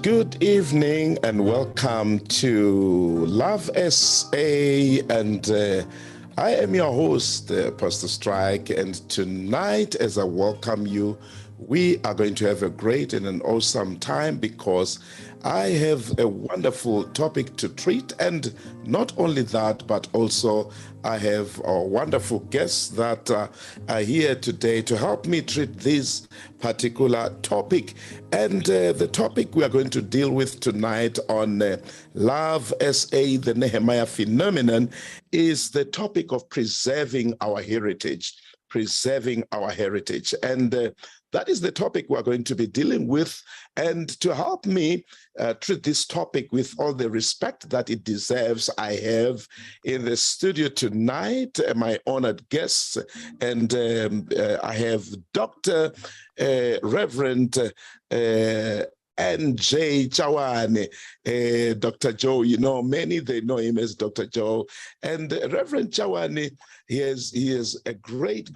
Good evening and welcome to Love SA, and I am your host, Pastor Strike, and tonight as I welcome you, we are going to have a great and an awesome time because I have a wonderful topic to treat, and not only that, but also I have wonderful guests that are here today to help me treat this particular topic. And the topic we are going to deal with tonight on Love SA, the Nehemiah phenomenon, is the topic of preserving our heritage. Preserving our heritage. And that is the topic we're going to be dealing with. And to help me treat this topic with all the respect that it deserves, I have in the studio tonight my honored guests, and I have Dr. Reverend N.J. Tshawane, Dr. Joe. You know, many, they know him as Dr. Joe. And Reverend Tshawane, he has a great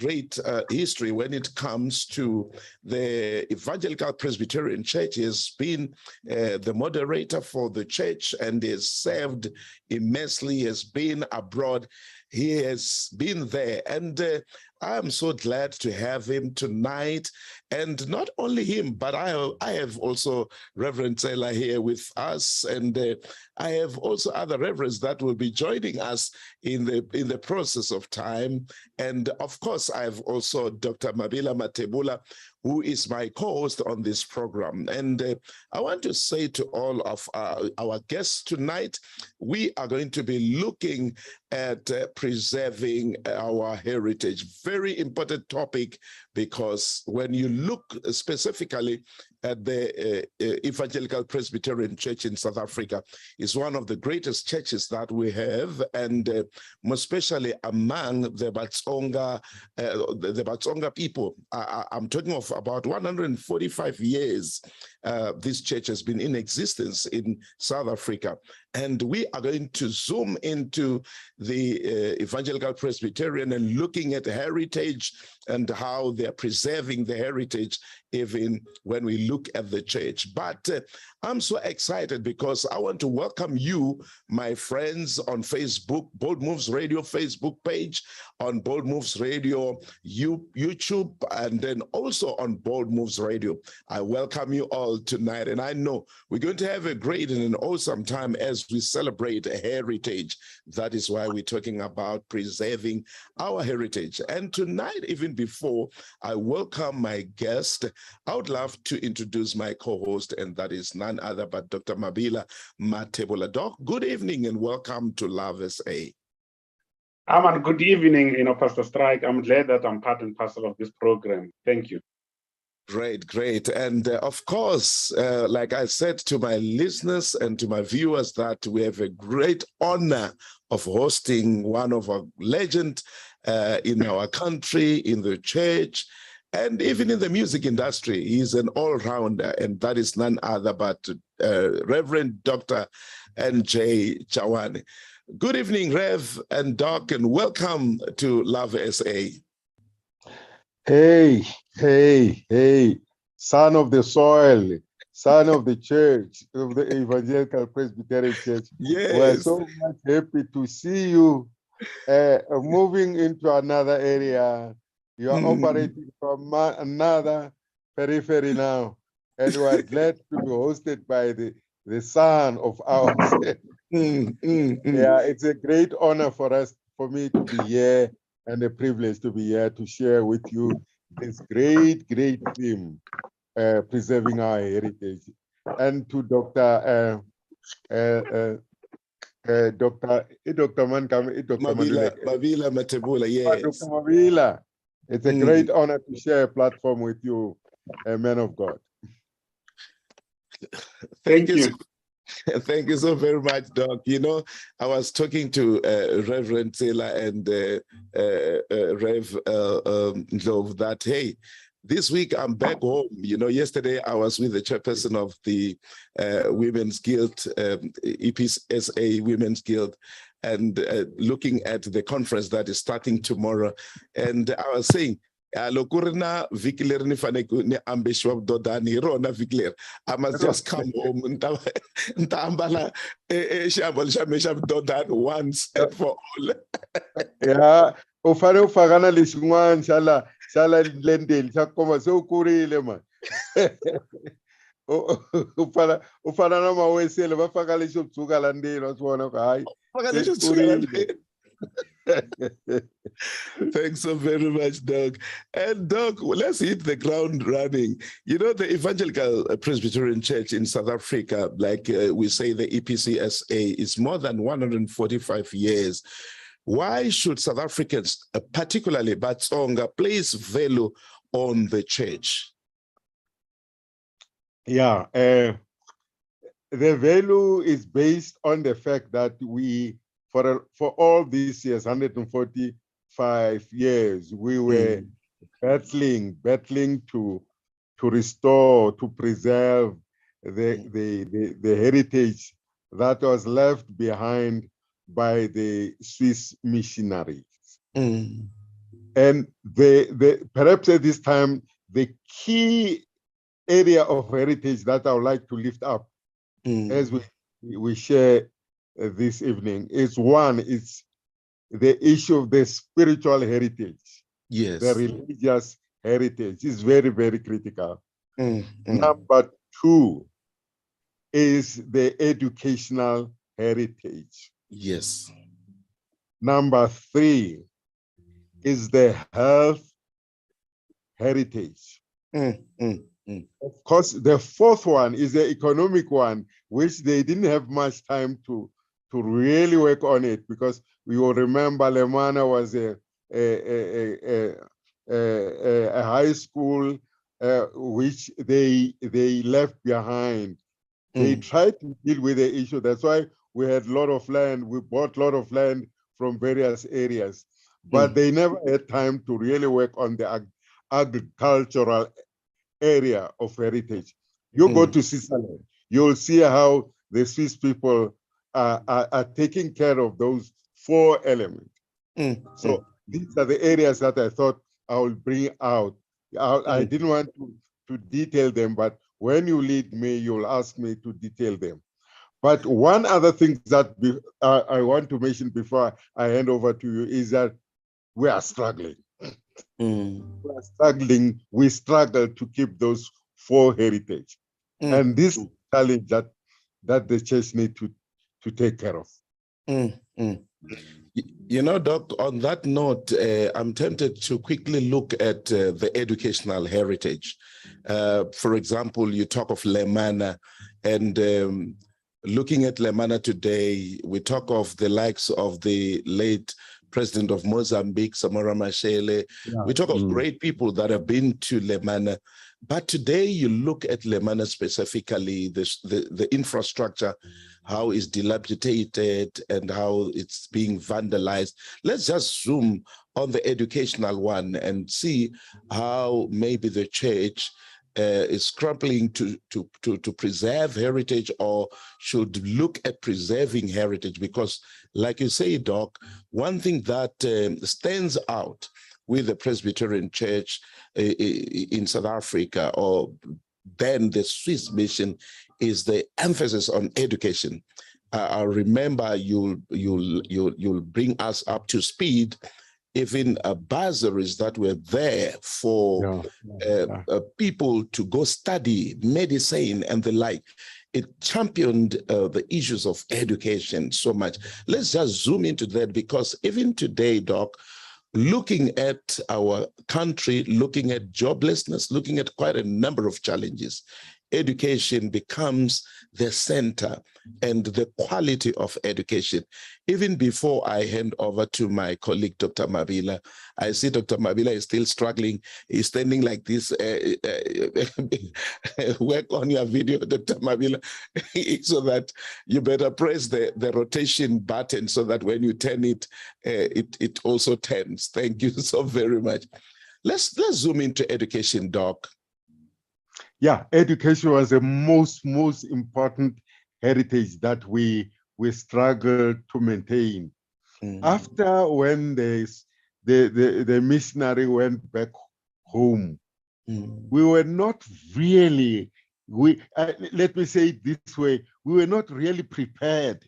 history when it comes to the Evangelical Presbyterian Church. He has been the moderator for the church and has served immensely. He has been abroad. He has been there. And I'm so glad to have him tonight. And not only him, but I have also Reverend Taylor here with us. And I have also other reverends that will be joining us in the process of time. And of course, I have also Dr. Mabila Mathebula, who is my co-host on this program. And I want to say to all of our guests tonight, we are going to be looking at preserving our heritage. Very important topic, because when you look specifically at the Evangelical Presbyterian Church in South Africa, is one of the greatest churches that we have, and most especially among the Batsonga people. I'm talking of about 145 years this church has been in existence in South Africa. And we are going to zoom into the Evangelical Presbyterian and looking at heritage and how they're preserving the heritage, even when we look look at the church. But I'm so excited because I want to welcome you, my friends, on Facebook, Bold Moves Radio Facebook page, on Bold Moves Radio YouTube, and then also on Bold Moves Radio. I welcome you all tonight, and I know we're going to have a great and an awesome time as we celebrate heritage. That is why we're talking about preserving our heritage. And tonight, even before I welcome my guest, I would love to introduce my co-host, and that is none other but Dr. Mabila Mathebula. Doc, good evening and welcome to Love SA. Aman, good evening, Pastor Strike. I'm glad that I'm part and parcel of this program. Thank you. Great, great. And of course, like I said to my listeners and to my viewers, that we have a great honor of hosting one of our legends in our country, in the church, and even in the music industry. He's an all-rounder, and that is none other but Reverend Dr. N.J. Tshawane. Good evening, Rev and Doc, and welcome to Love SA. Hey, son of the soil, son of the church, of the Evangelical Presbyterian Church. Yes. We're so much happy to see you moving into another area. You are operating from another periphery now, and we're glad to be hosted by the son of ours. Yeah, it's a great honor for me to be here, and a privilege to be here to share with you this great theme, preserving our heritage. And to Dr. Mabila Mathebula, yes. Dr. Mabila, it's a great honor to share a platform with you, a man of God. Thank you. Thank you so very much, Doc. You know, I was talking to Reverend Taylor and Rev Ndlovu that, hey, this week I'm back home. You know, yesterday I was with the chairperson of the Women's Guild, EPSA Women's Guild, and looking at the conference that is starting tomorrow. And I was saying, I must just come home once and for all. Yeah, ufane ufakana lexin'wana xala lendeni xa komba se u kurile man. U fana na mawesele va faka lexo tsuka la ndzeni wa swivona ku hayi se kurile. Thanks so very much, Doc. And Doc, let's hit the ground running. You know, the Evangelical Presbyterian Church in South Africa, like we say the EPCSA, is more than 145 years. Why should South Africans, particularly Batsonga, place value on the church? Yeah, the value is based on the fact that we, for all these years, 145 years, we were battling to restore, to preserve the heritage that was left behind by the Swiss missionaries. And perhaps at this time, the key area of heritage that I would like to lift up as we share this evening is one, it's the issue of the spiritual heritage. Yes. The religious heritage is very, very critical. Number two is the educational heritage. Yes. Number three is the health heritage. Of course, the fourth one is the economic one, which they didn't have much time to really work on it, because we will remember Lemana was a high school which they left behind. They tried to deal with the issue. That's why we had a lot of land. We bought a lot of land from various areas, but they never had time to really work on the agricultural area of heritage. You go to Switzerland, you'll see how the Swiss people are taking care of those four elements. So these are the areas that I thought I will bring out. I didn't want to detail them, but when you lead me, you'll ask me to detail them. But one other thing that I want to mention before I hand over to you is that we are struggling. We are struggling. We struggle to keep those 4 heritage. And this challenge that the church need to take care of. You know, Doc, on that note, I'm tempted to quickly look at the educational heritage. For example, you talk of Lemana, and looking at Lemana today, we talk of the likes of the late president of Mozambique, Samora Machel. Yeah. We talk of great people that have been to Lemana. But today you look at Lemana specifically, the infrastructure, how it's dilapidated and how it's being vandalized. Let's just zoom on the educational one and see how maybe the church is scrambling to preserve heritage, or should look at preserving heritage. Because like you say, Doc, one thing that stands out with the Presbyterian Church in South Africa, or then the Swiss mission, is the emphasis on education. I remember you'll bring us up to speed, even bursaries that were there for people to go study medicine and the like. It championed the issues of education so much. Let's just zoom into that, because even today, Doc, looking at our country, looking at joblessness, looking at quite a number of challenges, education becomes the center, and the quality of education. Even before I hand over to my colleague, Dr. Mabila, I see Dr. Mabila is still struggling. He's standing like this. Work on your video, Dr. Mabila, so that you better press the rotation button so that when you turn it, it also turns. Thank you so very much. Let's zoom into education, Doc. Yeah, education was the most important heritage that we struggled to maintain. After when the missionary went back home, we were not really, let me say it this way, we were not really prepared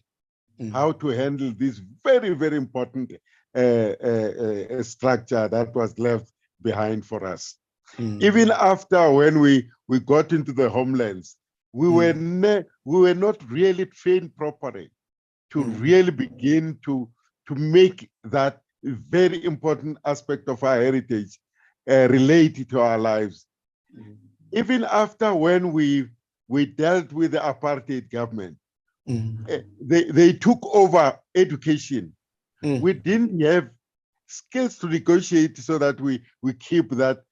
how to handle this very, very important structure that was left behind for us. Even after when we got into the homelands, we were not really trained properly to really begin to make that very important aspect of our heritage relate to our lives. Even after when we dealt with the apartheid government, they took over education. We didn't have skills to negotiate so that we keep that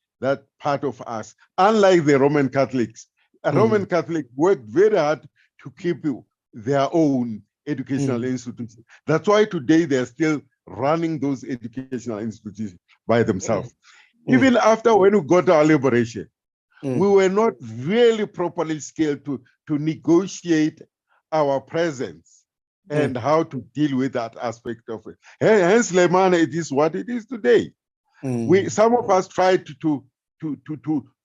part of us. Unlike the Roman Catholics, Roman Catholics worked very hard to keep their own educational institutions. That's why today they're still running those educational institutions by themselves. Even after when we got our liberation, we were not really properly skilled to negotiate our presence and how to deal with that aspect of it. Hence, Lemana, it is what it is today. Some of us tried to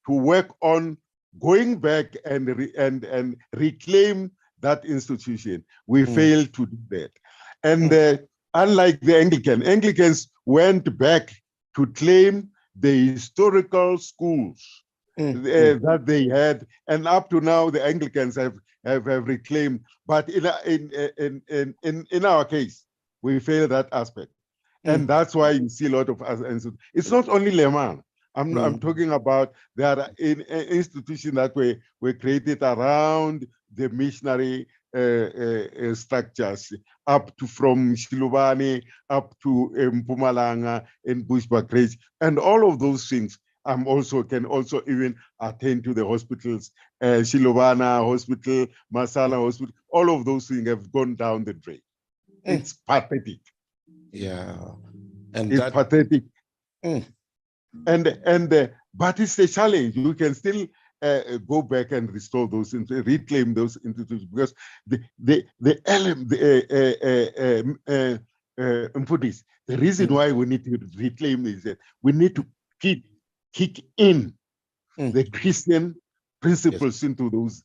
work on going back and reclaim that institution. We failed to do that. And unlike the Anglicans went back to claim the historical schools that they had, and up to now the Anglicans have reclaimed. But in our case, we failed that aspect. And that's why you see a lot of us. It's not only Lemana. I'm talking about there are institutions that were created around the missionary structures, up to from Shiluvane up to Mpumalanga and Bushbuckridge, and all of those things. Can also even attend to the hospitals, Shiluvana Hospital, Masala Hospital. All of those things have gone down the drain. It's pathetic. Yeah, and it's pathetic. But it's a challenge. We can still go back and restore those, reclaim those institutions, because the reason why we need to reclaim is that we need to kick in the Christian principles into those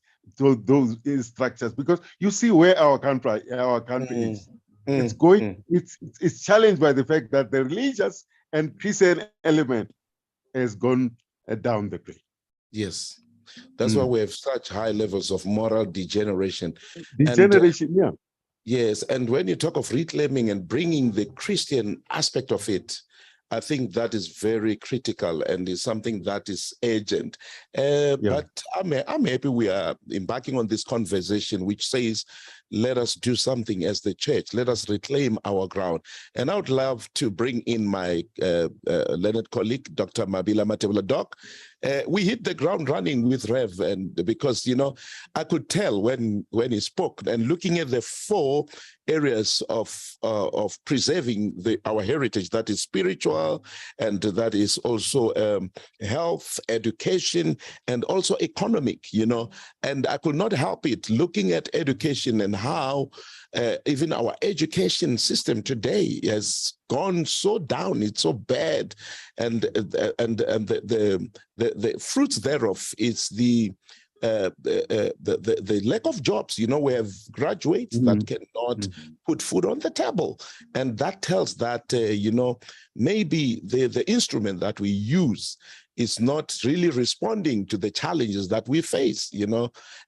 structures, because you see where our country is. It's going. It's challenged by the fact that the religious and Christian element has gone down the drain. Yes, that's why we have such high levels of moral degeneration. Degeneration, yeah. Yes, and when you talk of reclaiming and bringing the Christian aspect of it, I think that is very critical and is something that is urgent. But I'm happy we are embarking on this conversation, which says, let us do something as the church. Let us reclaim our ground. And I would love to bring in my learned colleague, Dr. Mabila Mathebula. Doc, we hit the ground running with Rev, and because, I could tell when he spoke, and looking at the 4 areas of preserving our heritage, that is spiritual, and that is also health, education, and also economic, and I could not help it looking at education and how even our education system today has gone so down, it's so bad, and the fruits thereof is the lack of jobs. We have graduates that cannot put food on the table, and that tells that maybe the instrument that we use is not really responding to the challenges that we face.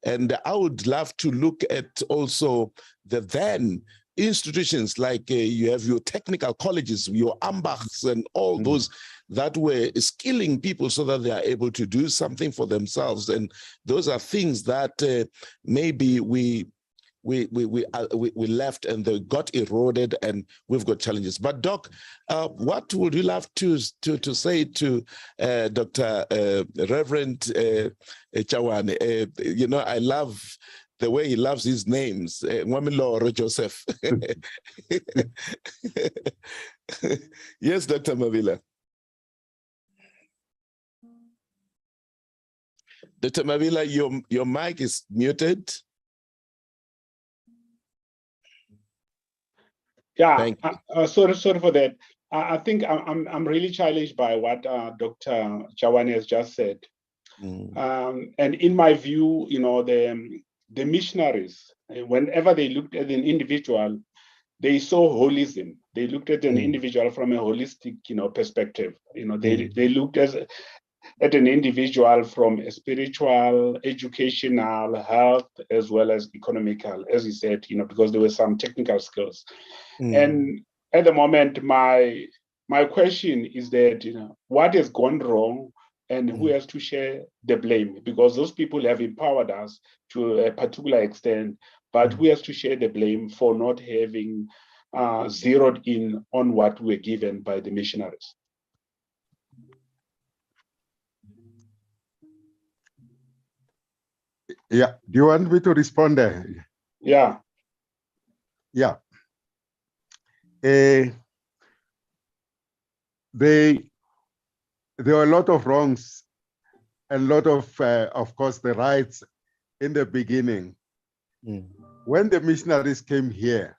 And I would love to look at also the then institutions like you have your technical colleges, your ambachs, and all those that were skilling people so that they are able to do something for themselves. And those are things that maybe we left and they got eroded, and we've got challenges. But Doc, what would you love to say to Dr. Reverend Tshawane? I love the way he loves his names, Mwamiloro Joseph. Yes, Dr. Mabila. Dr. Mabila, your mic is muted. Yeah, sorry for that. I think I'm really challenged by what Dr. Tshawane has just said. And in my view, the missionaries, whenever they looked at an individual, they saw holism. They looked at an individual from a holistic, perspective. They looked at an individual from a spiritual, educational, health, as well as economical, as he said, because there were some technical skills. And at the moment, my question is that, what has gone wrong and who has to share the blame? Because those people have empowered us to a particular extent, but who has to share the blame for not having zeroed in on what we're given by the missionaries? Yeah. Do you want me to respond there? Yeah. Yeah. There were a lot of wrongs and a lot of course, the rights in the beginning. When the missionaries came here,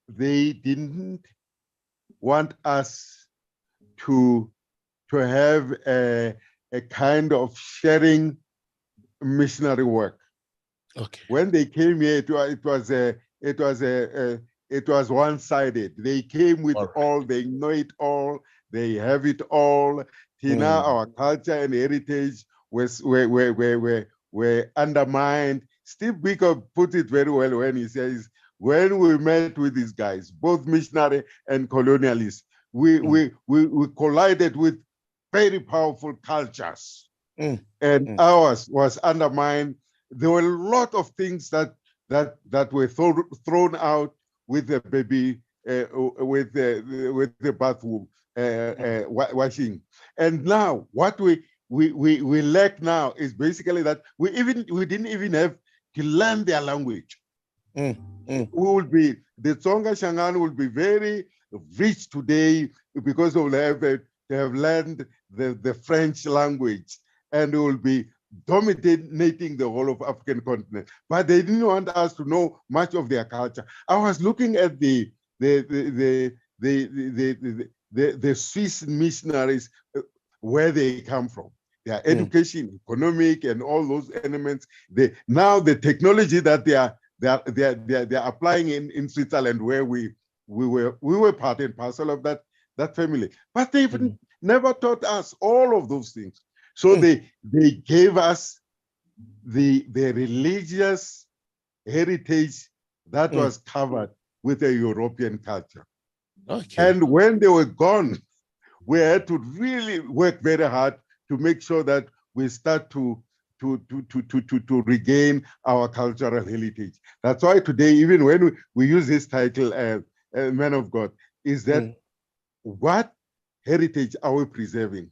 they didn't want us to have a kind of sharing missionary work. Okay. When they came here, it was one-sided. They came with all, they know it all, they have it all. Till now, our culture and heritage were undermined. Steve Biko put it very well when he says, when we met with these guys, both missionary and colonialists, we collided with very powerful cultures, and ours was undermined. There were a lot of things that were thrown out with the baby, with the bathroom washing. And now what we lack now is basically that we didn't even have to learn their language. We will be, the Tsonga Shangaan will be very rich today because they have learned the French language, and they will be dominating the whole of African continent. But they didn't want us to know much of their culture. I was looking at the Swiss missionaries, where they come from. their education, economic, and all those elements. Now the technology that they are applying in Switzerland, where we were part and parcel of that family, but they even never taught us all of those things. So they gave us the religious heritage that was covered with a European culture. Okay. And when they were gone, we had to really work very hard to make sure that we start to regain our cultural heritage. That's why today, even when we use this title, Man of God, is that what heritage are we preserving?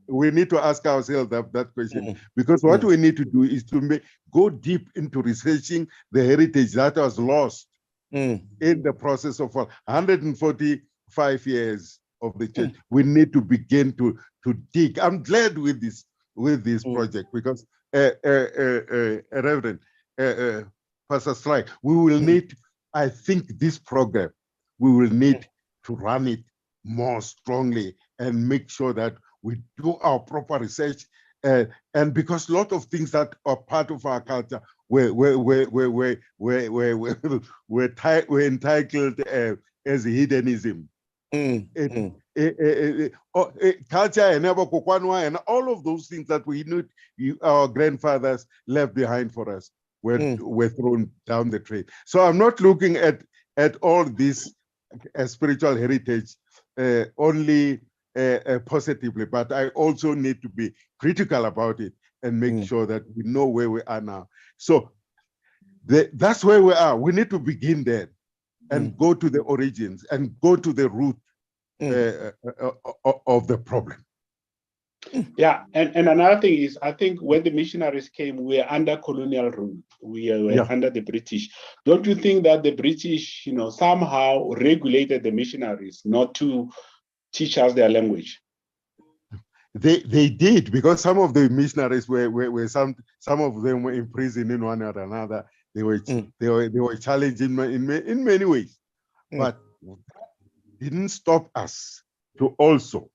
We need to ask ourselves that question, because what we need to do is to go deep into researching the heritage that was lost in the process of 145 years of the church. We need to begin to dig. I'm glad with this project, because Reverend Pastor Strike, we will need, I think this program, we will need to run it more strongly and make sure that we do our proper research, and because a lot of things that are part of our culture were entitled as hedonism. Culture and all of those things that we knew our grandfathers left behind for us were thrown down the drain. So I'm not looking at all this spiritual heritage only positively, but I also need to be critical about it and make sure that we know where we are now. So that's where we are. We need to begin there and go to the origins and go to the root of the problem. Yeah, and another thing is, I think when the missionaries came, we were under colonial rule. We were under the British. Don't you think that the British, somehow regulated the missionaries not to teach us their language? They did, because some of the missionaries were some of them were imprisoned in one or another. They were challenged in many ways, but didn't stop us also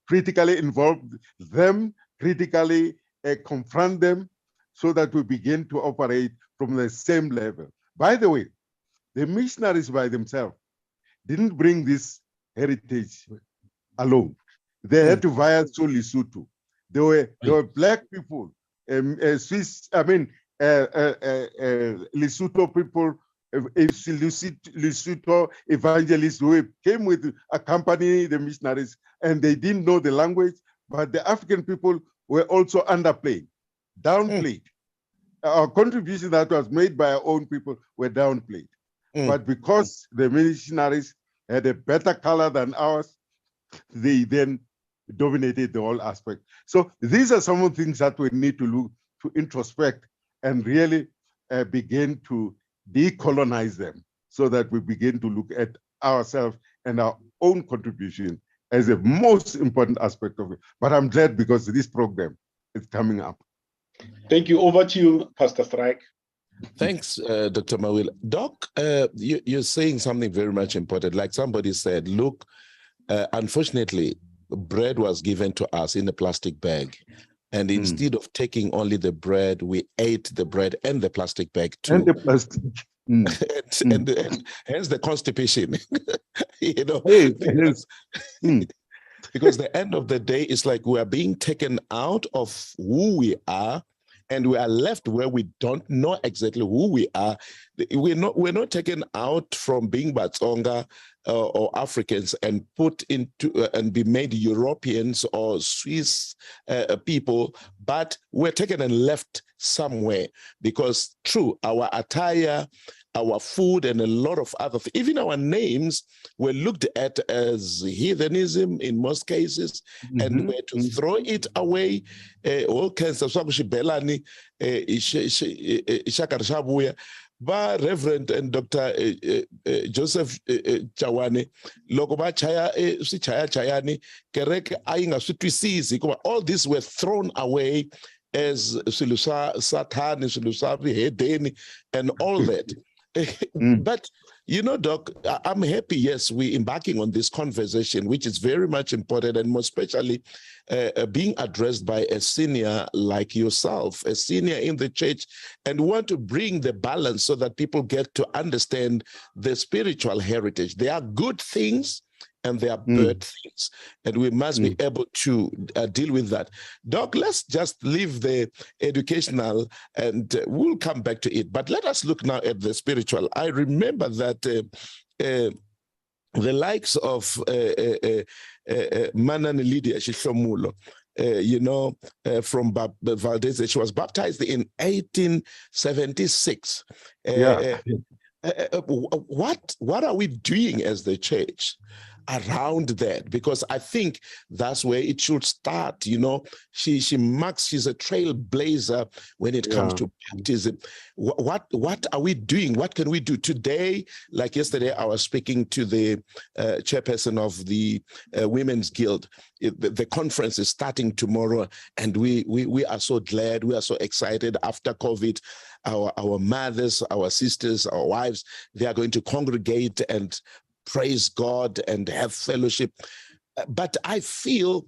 critically involve them, critically confront them, so that we begin to operate from the same level. By the way, the missionaries by themselves didn't bring this heritage alone. They had to via Lesotho. There were black people, Lesotho people, Lesotho evangelists who came with accompanying the missionaries, and they didn't know the language, but the African people were also underplayed, downplayed. Our contribution that was made by our own people were downplayed. But because the missionaries had a better color than ours, they then dominated the whole aspect. So these are some of the things that we need to look to introspect and really begin to decolonize them, so that we begin to look at ourselves and our own contribution as the most important aspect of it. But I'm glad because this program is coming up. Thank you. Over to you, Pastor Strike. Thanks, Dr. Mabila. Doc, you're saying something very much important. Like somebody said, look, unfortunately, bread was given to us in a plastic bag. And instead of taking only the bread, we ate the bread and the plastic bag too. And the plastic. And hence the constipation. Because the end of the day is like we are being taken out of who we are, and we are left where we don't know exactly who we are. We're not taken out from being Batsonga or Africans and put into and be made Europeans or Swiss people, but we're taken and left somewhere, because true, our attire, our food, and a lot of other things, even our names were looked at as heathenism in most cases, and we had to throw it away. All kinds of ba Reverend and Dr. Joseph Tshawane, loko ba chaya chayani kereke ayinga swi kuba all these were thrown away as silusa satani, silusa hedeni, and all that. But You know, Doc, I'm happy, yes, we're embarking on this conversation, which is very much important, and more especially being addressed by a senior like yourself, a senior in the church, and want to bring the balance so that people get to understand the spiritual heritage. There are good things and there are bad things, and we must be able to deal with that. Doc, let's just leave the educational and we'll come back to it. But let us look now at the spiritual. I remember that the likes of Manani Lydia Shihlomulo, from Valdez, she was baptized in 1876. What are we doing as the church around that? Because I think that's where it should start. You know, she's a trailblazer when it comes to baptism. What are we doing? What can we do today? Like yesterday, I was speaking to the chairperson of the Women's Guild. The conference is starting tomorrow, and we are so glad, we are so excited. After COVID, our mothers, our sisters, our wives, they are going to congregate and praise God and have fellowship. But I feel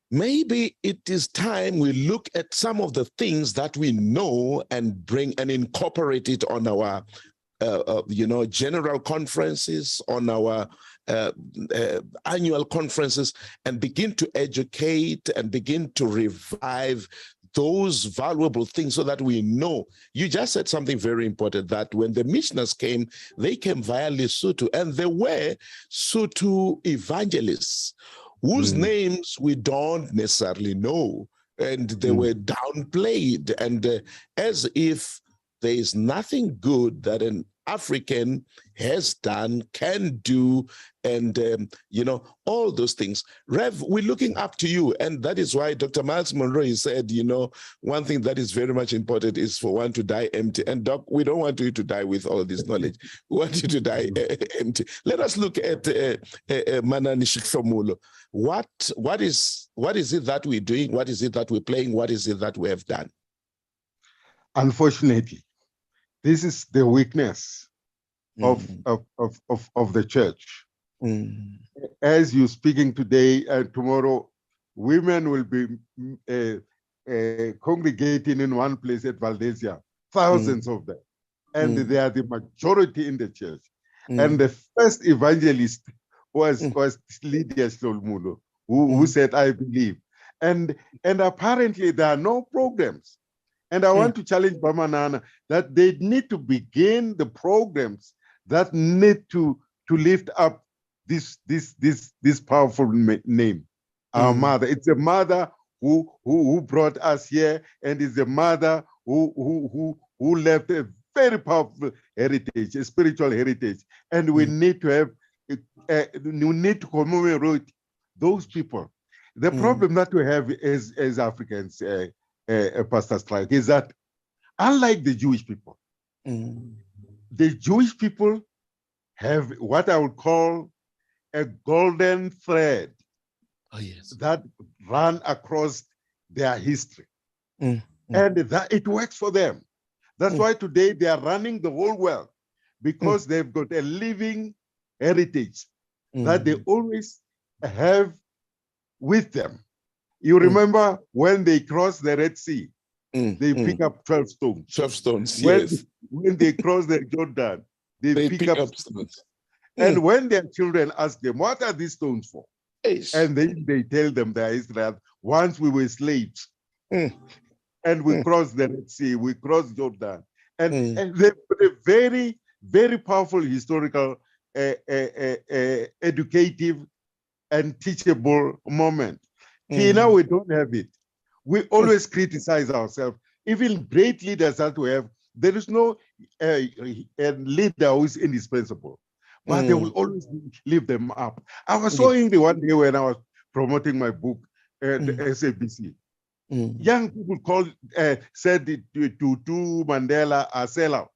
maybe it is time we look at some of the things that we know and bring and incorporate it on our general conferences, on our annual conferences, and begin to educate and begin to revive those valuable things so that we know. You just said something very important, that when the missionaries came, they came via Lesotho, and they were Sotho evangelists whose names we don't necessarily know, and they were downplayed, and as if there is nothing good that an African has done, can do, and all those things. Rev, we're looking up to you, and that is why Dr. Miles Monroe said, one thing that is very much important is for one to die empty. And Doc, we don't want you to die with all this knowledge. We want you to die empty. Let us look at Manani Shihlomulo. What is it that we're doing? What is it that we're playing? What is it that we have done? Unfortunately, this is the weakness of the church. As you're speaking today and tomorrow, women will be congregating in one place at Valdezia, thousands of them, and they are the majority in the church. And the first evangelist was Lydia Shihlomulo, who said, "I believe." And apparently there are no programs. And I want to challenge Bamanana that they need to begin the programs that need to lift up this powerful name, our mother. It's a mother who brought us here, and is a mother who left a very powerful heritage, a spiritual heritage. And we need to have, we need to commemorate those people. The problem that we have as Africans, Pastor Strike, is that unlike the Jewish people, the Jewish people have what I would call a golden thread that run across their history. And that it works for them. That's why today they are running the whole world, because they've got a living heritage that they always have with them. You remember when they crossed the Red Sea, they pick up 12 stones. 12 stones, yes. When they cross the Jordan, they pick up stones. And when their children ask them, what are these stones for? And then they tell them their history. Once we were slaves, and we crossed the Red Sea, we crossed Jordan. And they put a very, very powerful historical, educative, and teachable moment. Now we don't have it. We always criticize ourselves. Even great leaders that we have, there is no leader who is indispensable, but they will always lift them up. I was so angry one day when I was promoting my book at SABC. Young people said to Mandela a sellout.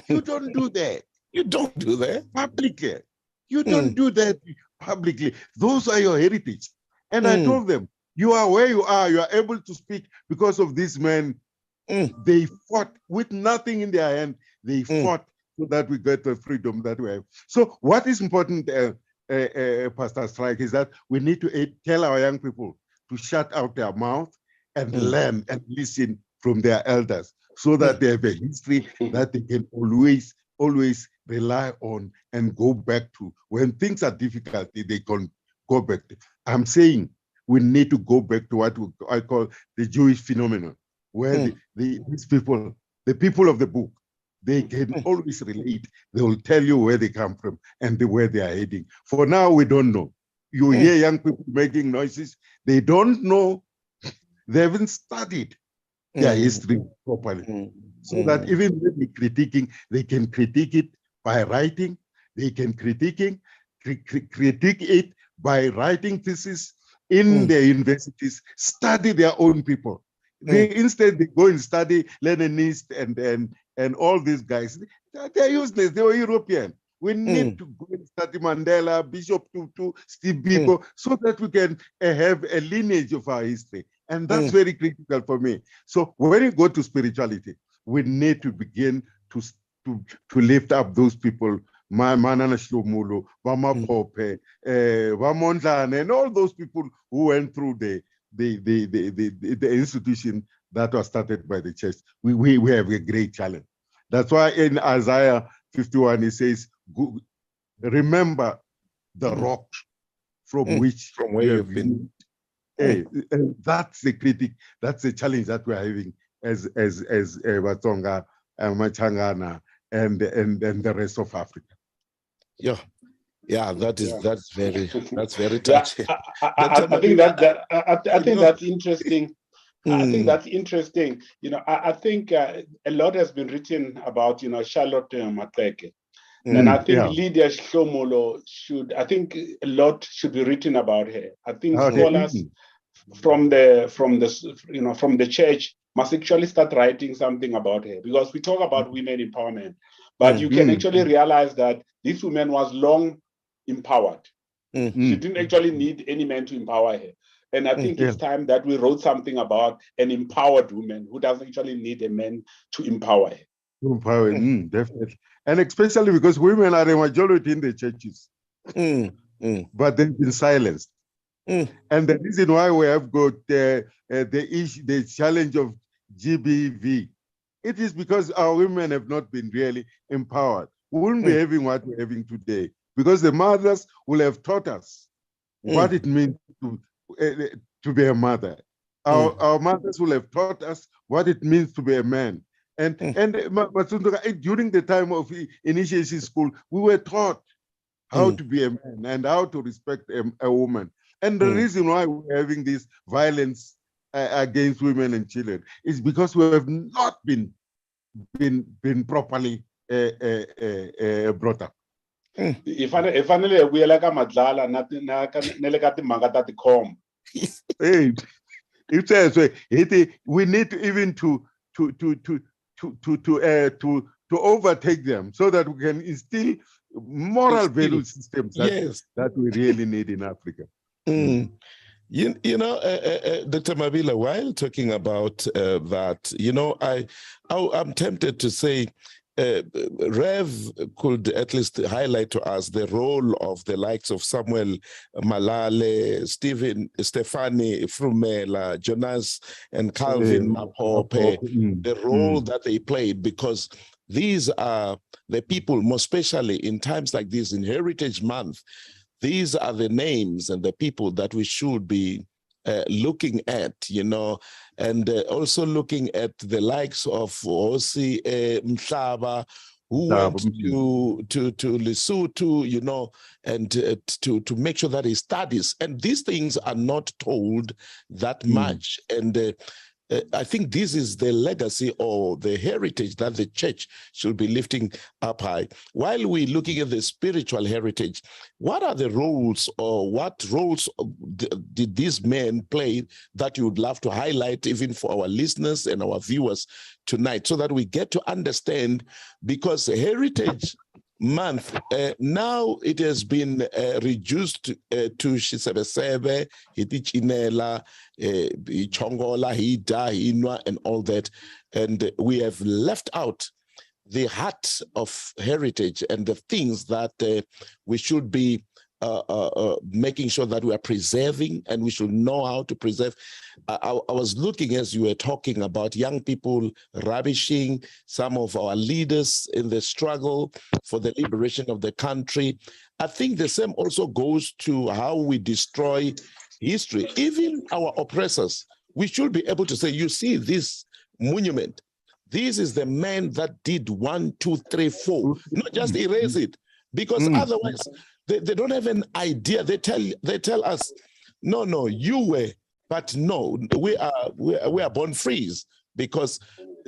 You don't do that. You don't do that publicly. You don't do that publicly. Those are your heritage. And I told them, you are where you are able to speak because of these men. They fought with nothing in their hand. They fought so that we get the freedom that we have. So what is important, Pastor Strike, is that we need to tell our young people to shut out their mouth and learn and listen from their elders, so that they have a history that they can always rely on and go back to. When things are difficult, they can go back to. I'm saying we need to go back to what I call the Jewish phenomenon, where these people, the people of the book, they can always relate. They will tell you where they come from and where they are heading. For now, we don't know. You hear young people making noises. They don't know. They haven't studied their history properly. So that even when they're critiquing, they can critique it by writing. They can critique it by writing thesis in their universities, study their own people. They instead they go and study Leninist and all these guys. They're useless. They were European. We need to go and study Mandela, Bishop Tutu, Steve Biko, so that we can have a lineage of our history. And that's very critical for me. So when you go to spirituality, we need to begin to lift up those people, Manana Shlomulu, Vama Pope, Vamondlane, and all those people who went through the institution that was started by the church. We have a great challenge. That's why in Isaiah 51, it says, remember the rock from where you have been. And that's the critic, that's the challenge that we're having as Watsonga and Machangana and the rest of Africa. Yeah, that's very touching. I think that's interesting. I think that's interesting. I think a lot has been written about, Charlotte Maxeke. And I think Lydia Shlomulo a lot should be written about her. I think scholars from the church must actually start writing something about her, because we talk about women empowerment, but you can actually realize that this woman was long empowered. She didn't actually need any man to empower her. And I think it's time that we wrote something about an empowered woman who doesn't actually need a man to empower her. Definitely. And especially because women are a majority in the churches, but they've been silenced. And the reason why we have got the challenge of GBV, it is because our women have not been really empowered. We wouldn't be having what we're having today, because the mothers will have taught us what it means to be a mother. Our mothers will have taught us what it means to be a man. And during the time of initiation school, we were taught how to be a man and how to respect a woman. And the reason why we're having this violence against women and children is because we have not been properly brought up. Ifanele we like Madlala, it says we need to even to overtake them, so that we can instill moral value systems that we really need in Africa. Dr. Mabila, while talking about that, I'm tempted to say Rev could at least highlight to us the role of the likes of Samuel Malale, Stefani Frumela, Jonas and Calvin Mapope, the role that they played, because these are the people, most especially in times like this, in Heritage Month, these are the names and the people that we should be looking at, and also looking at the likes of Osi Mhlaba, who went to Lesotho, and to make sure that he studies. And these things are not told that much. And I think this is the legacy or the heritage that the church should be lifting up high. While we're looking at the spiritual heritage, what are the roles, or what roles did these men play that you would love to highlight even for our listeners and our viewers tonight, so that we get to understand? Because Heritage Month, now it has been reduced to Shisebesebe, Hitichinela, Chongola, Hida, Hinwa, and all that. And we have left out the heart of heritage and the things that we should be making sure that we are preserving, and we should know how to preserve. I was looking as you were talking about young people ravishing some of our leaders in the struggle for the liberation of the country. I think the same also goes to how we destroy history. Even our oppressors, we should be able to say, you see this monument, this is the man that did 1, 2, 3, 4, not just erase it, because otherwise they don't have an idea. They tell us, no, you were, but no, we are born free, because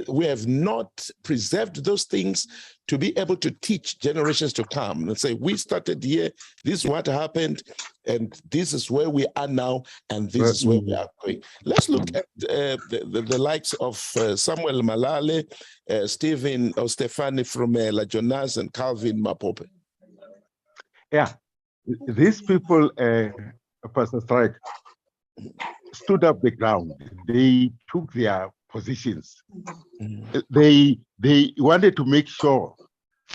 we have not preserved those things to be able to teach generations to come and say, we started here, this is what happened, and this is where we are now, and this is where we are going. Let's look at the likes of Samuel Malale, Stefani from La Jonas, and Calvin Mapope. Yeah, these people, Pastor Strike, stood up the ground. They took their positions. They wanted to make sure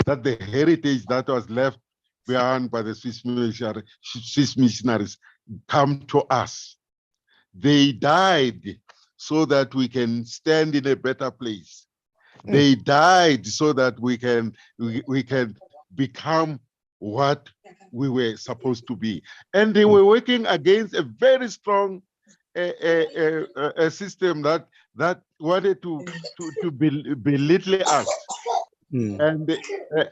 that the heritage that was left behind by the Swiss missionaries come to us. They died so that we can stand in a better place. They died so that we can become what we were supposed to be. And they were working against a very strong a system that wanted to belittle us. And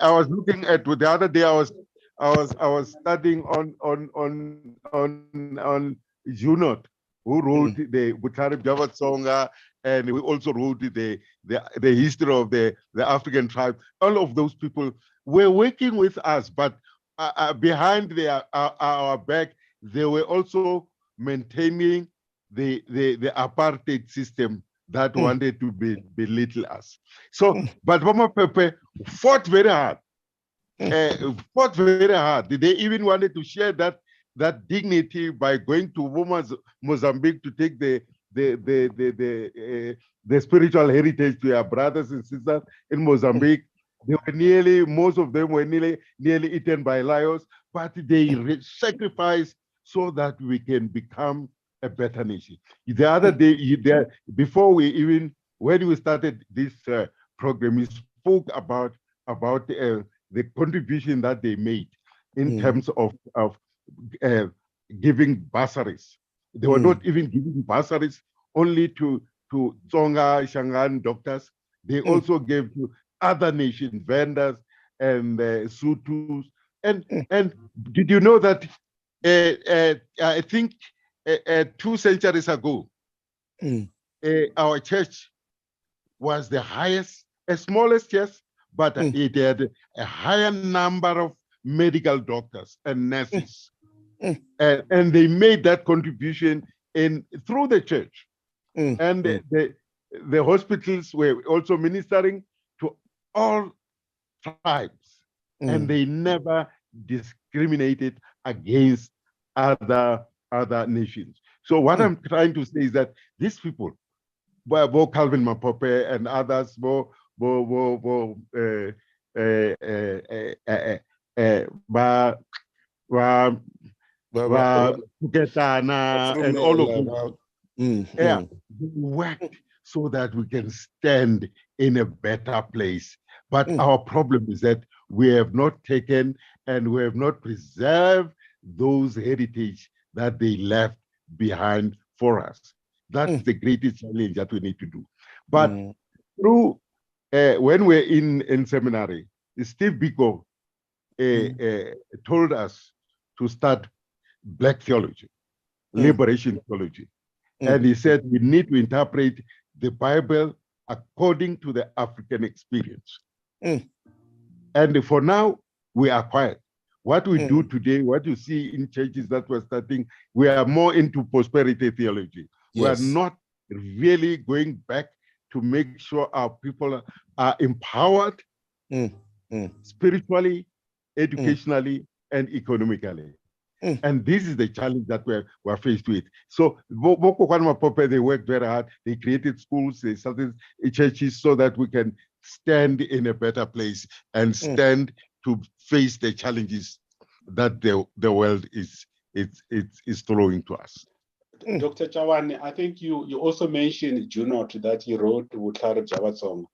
I was looking at the other day. I was studying on Junot, who wrote the Butarib Java Songa, and we also wrote the history of the African tribe. All of those people were working with us, but behind our back, they were also maintaining the apartheid system that wanted to belittle us. So, but Mama Pepe fought very hard. They even wanted to share that dignity by going to Mozambique to take the spiritual heritage to our brothers and sisters in Mozambique. They were most of them were nearly eaten by lions, but they sacrificed so that we can become a better nation. The other day, before when we started this program, we spoke about the contribution that they made in terms of giving bursaries. They were not even giving bursaries only to Tsonga, Shangaan doctors. They also gave to other nations, vendors and Sutus. And did you know that I think 2 centuries ago, our church was the highest, smallest church, but it had a higher number of medical doctors and nurses. And they made that contribution through the church. And the hospitals were also ministering to all tribes, and they never discriminated against other nations. So what I'm trying to say is that these people, both Calvin Mapope and others, and all of them, worked so that we can stand in a better place. But our problem is that we have not taken and we have not preserved those heritage that they left behind for us. That's the greatest challenge that we need to do. But through when we're in seminary, Steve Biko told us to start Black theology, liberation theology. And he said we need to interpret the Bible according to the African experience. And for now, we are quiet. What we do today, what you see in churches that we're starting, we are more into prosperity theology. We are not really going back to make sure our people are empowered spiritually, educationally, and economically. And this is the challenge that we're faced with. So they worked very hard. They created schools, they started churches so that we can stand in a better place and stand to face the challenges that the world is throwing to us. Dr. Tshawane, I think you also mentioned Junot that he wrote Vutlhari bya Vatsonga.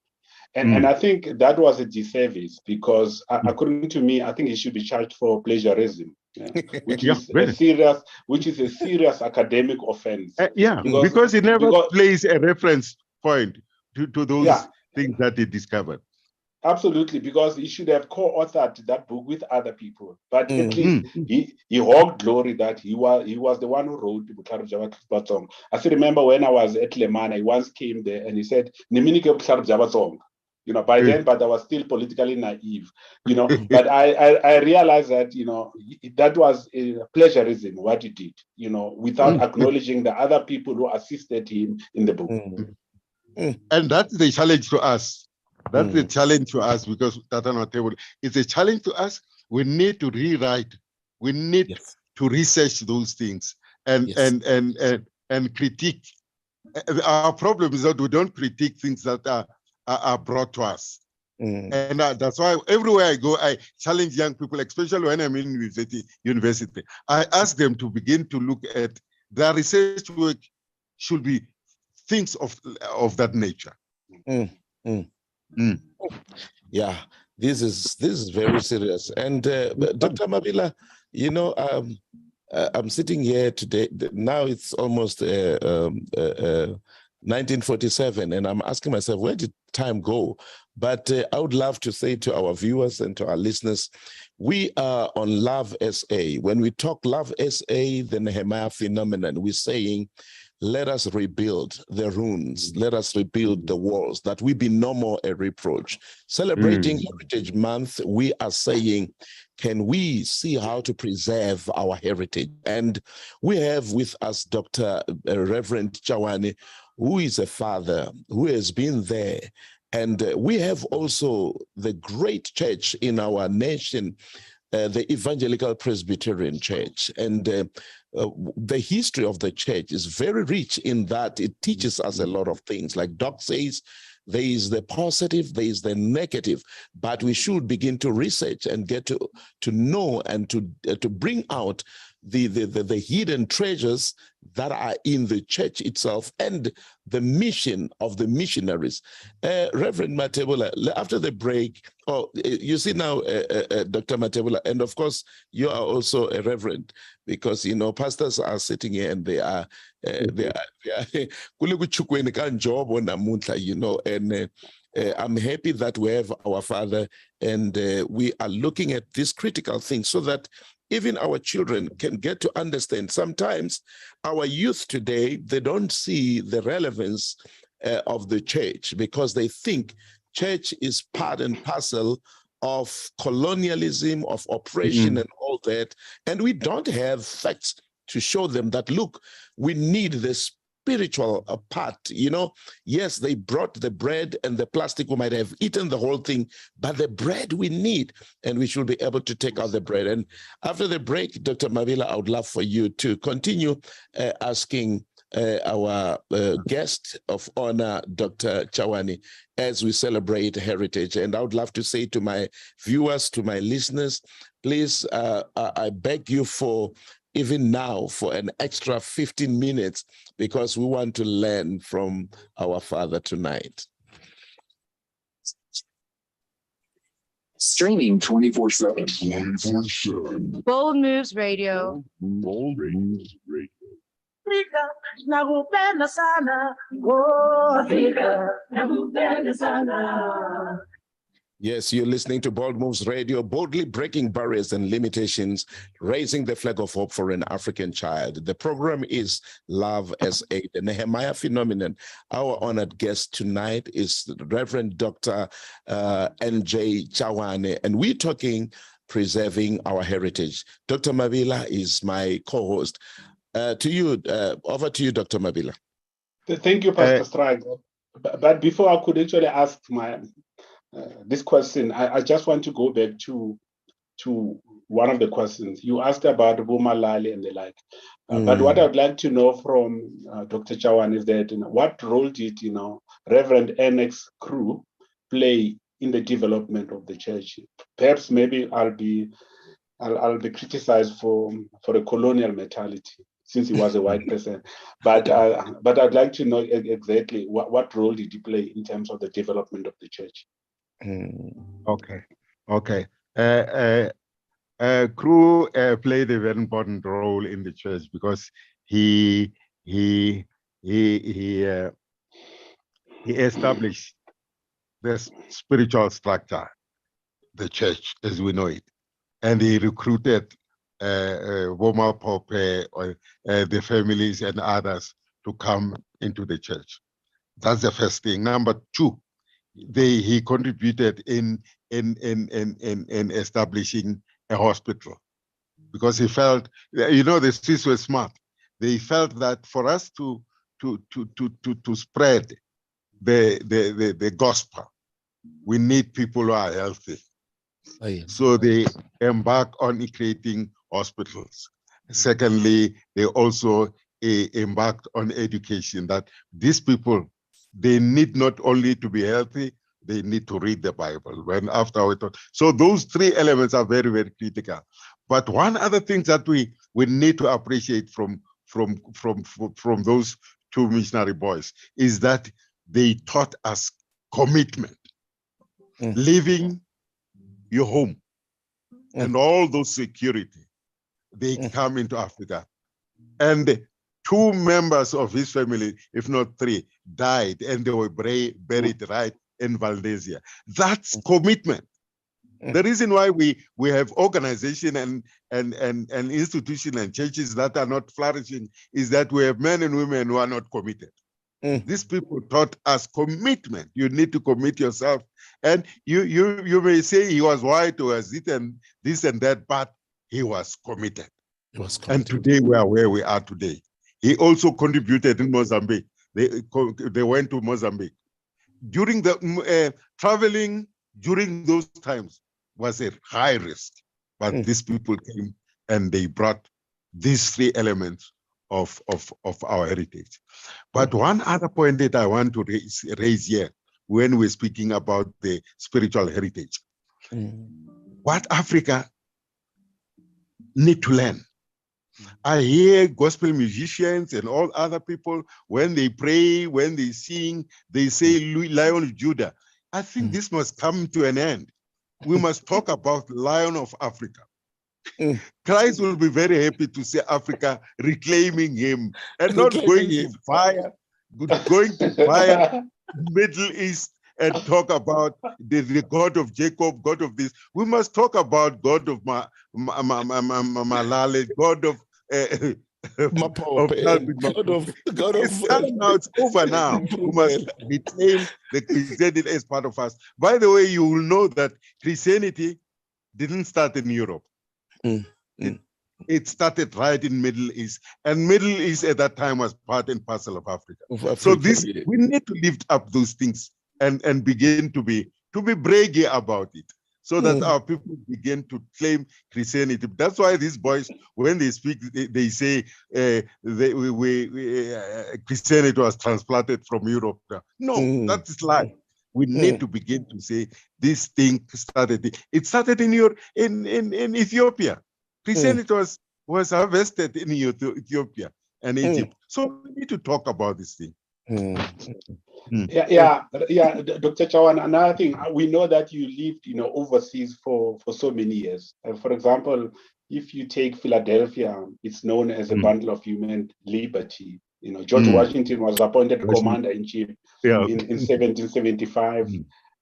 And I think that was a disservice because according to me, I think he should be charged for plagiarism, which is a serious academic offense. Because he never plays a reference point to those things that he discovered. Absolutely, because he should have co-authored that book with other people. But at least he hogged glory that he was the one who wrote Vutlhari bya Vatsonga. I still remember when I was at Lemana, he once came there and he said, "Niminike Vutlhari bya Vatsonga." By then, but I was still politically naive, but I realized that, that was plagiarism, what he did, without acknowledging the other people who assisted him in the book. And that's the challenge to us. That's the challenge to us because Mathebula, it's a challenge to us. We need to rewrite. We need to research those things and critique. Our problem is that we don't critique things that are brought to us. And that's why everywhere I go, I challenge young people, especially when I'm in university. I ask them to begin to look at their research work should be things of that nature. Yeah, this is very serious. And Dr. Mabila, I'm sitting here today. Now it's almost 1947, and I'm asking myself, where did time go? But I would love to say to our viewers and to our listeners, we are on Love SA. When we talk Love SA, the Nehemiah phenomenon, we're saying, let us rebuild the ruins. Let us rebuild the walls, that we be no more a reproach. Celebrating Heritage Month, we are saying, can we see how to preserve our heritage? And we have with us Dr. Reverend Tshawane, who is a father, who has been there. And we have also the great church in our nation, the Evangelical Presbyterian Church. And the history of the church is very rich in that it teaches us a lot of things. Like Doc says, there is the positive, there is the negative, but we should begin to research and get to know and to bring out the hidden treasures that are in the church itself and the mission of the missionaries. Reverend Mathebula, after the break, you see now, Dr. Mathebula, and of course, you are also a reverend, because, pastors are sitting here and they are and I'm happy that we have our father and we are looking at these critical things so that even our children can get to understand. Sometimes our youth today, they don't see the relevance of the church because they think church is part and parcel of colonialism, of oppression and all that. And we don't have facts to show them that, look, we need this spiritual part, Yes, they brought the bread and the plastic. We might have eaten the whole thing, but the bread we need, and we should be able to take out the bread. And after the break, Dr. Mabila, I would love for you to continue asking our guest of honor, Dr. Tshawane, as we celebrate heritage. And I would love to say to my viewers, to my listeners, please, I beg you for even now for an extra 15 minutes, because we want to learn from our father tonight. Streaming 24/7. Bold Moves Radio. Bold Moves Radio. Yes, you're listening to Bold Moves Radio, boldly breaking barriers and limitations, raising the flag of hope for an African child. The program is Love SA, the Nehemiah phenomenon. Our honored guest tonight is Reverend Dr. N.J. Tshawane, and we're talking preserving our heritage. Dr. Mabila is my co-host. Over to you, Dr. Mabila. Thank you, Pastor Strike. But before I could actually ask this question, I just want to go back to one of the questions you asked about Bumalali and the like. But what I'd like to know from Dr. Tshawane is that what role did Reverend NX Crew play in the development of the church? Perhaps maybe I'll be criticized for a colonial mentality since he was a white person, but I'd like to know exactly what role did he play in terms of the development of the church. Okay. Crew played a very important role in the church because he established the spiritual structure, the church as we know it, and he recruited Woma Pope, the families and others to come into the church. That's the first thing. Number two, he contributed in establishing a hospital because he felt, the Swiss were smart. They felt that for us to spread the gospel, we need people who are healthy. Oh, yeah. So they embark on creating hospitals. Secondly, they also embarked on education, that these people, they need not only to be healthy, they need to read the Bible. So those three elements are very, very critical. But one other thing that we need to appreciate from those two missionary boys is that they taught us commitment, leaving your home and all those security. They come into Africa, and two members of his family, if not three, died, and they were buried right in Valdezia. That's commitment. The reason why we have organization and institutions and churches that are not flourishing is that we have men and women who are not committed. These people taught us commitment. You need to commit yourself. And you may say he was white or was this and that, but he was committed. And today we are where we are today. He also contributed in Mozambique. They went to Mozambique. During the traveling during those times was a high risk, but these people came and they brought these three elements of our heritage. But one other point that I want to raise here when we're speaking about the spiritual heritage, what Africa need to learn. I hear gospel musicians and all other people, when they pray, when they sing, they say Lion of Judah. I think this must come to an end. We must talk about Lion of Africa. Christ will be very happy to see Africa reclaiming him and not going to fire Middle East and talk about the God of Jacob, God of this. We must talk about God of Malale, God of it's time now, it's over now. We must reclaim the Christianity as part of us. By the way, you will know that Christianity didn't start in Europe. It started right in Middle East, and Middle East at that time was part and parcel of Africa. So we need to lift up those things and begin to be braggy about it, so that our people begin to claim Christianity. That's why these boys, when they speak, they say Christianity was transplanted from Europe. No, that is lie. We need to begin to say this thing started. It started in Ethiopia. Christianity was harvested in Ethiopia and Egypt. So we need to talk about this thing. Yeah, Dr. Tshawane, another thing, we know that you lived, overseas for so many years. For example, if you take Philadelphia, it's known as a bundle of human liberty. George Washington was appointed commander-in-chief in 1775,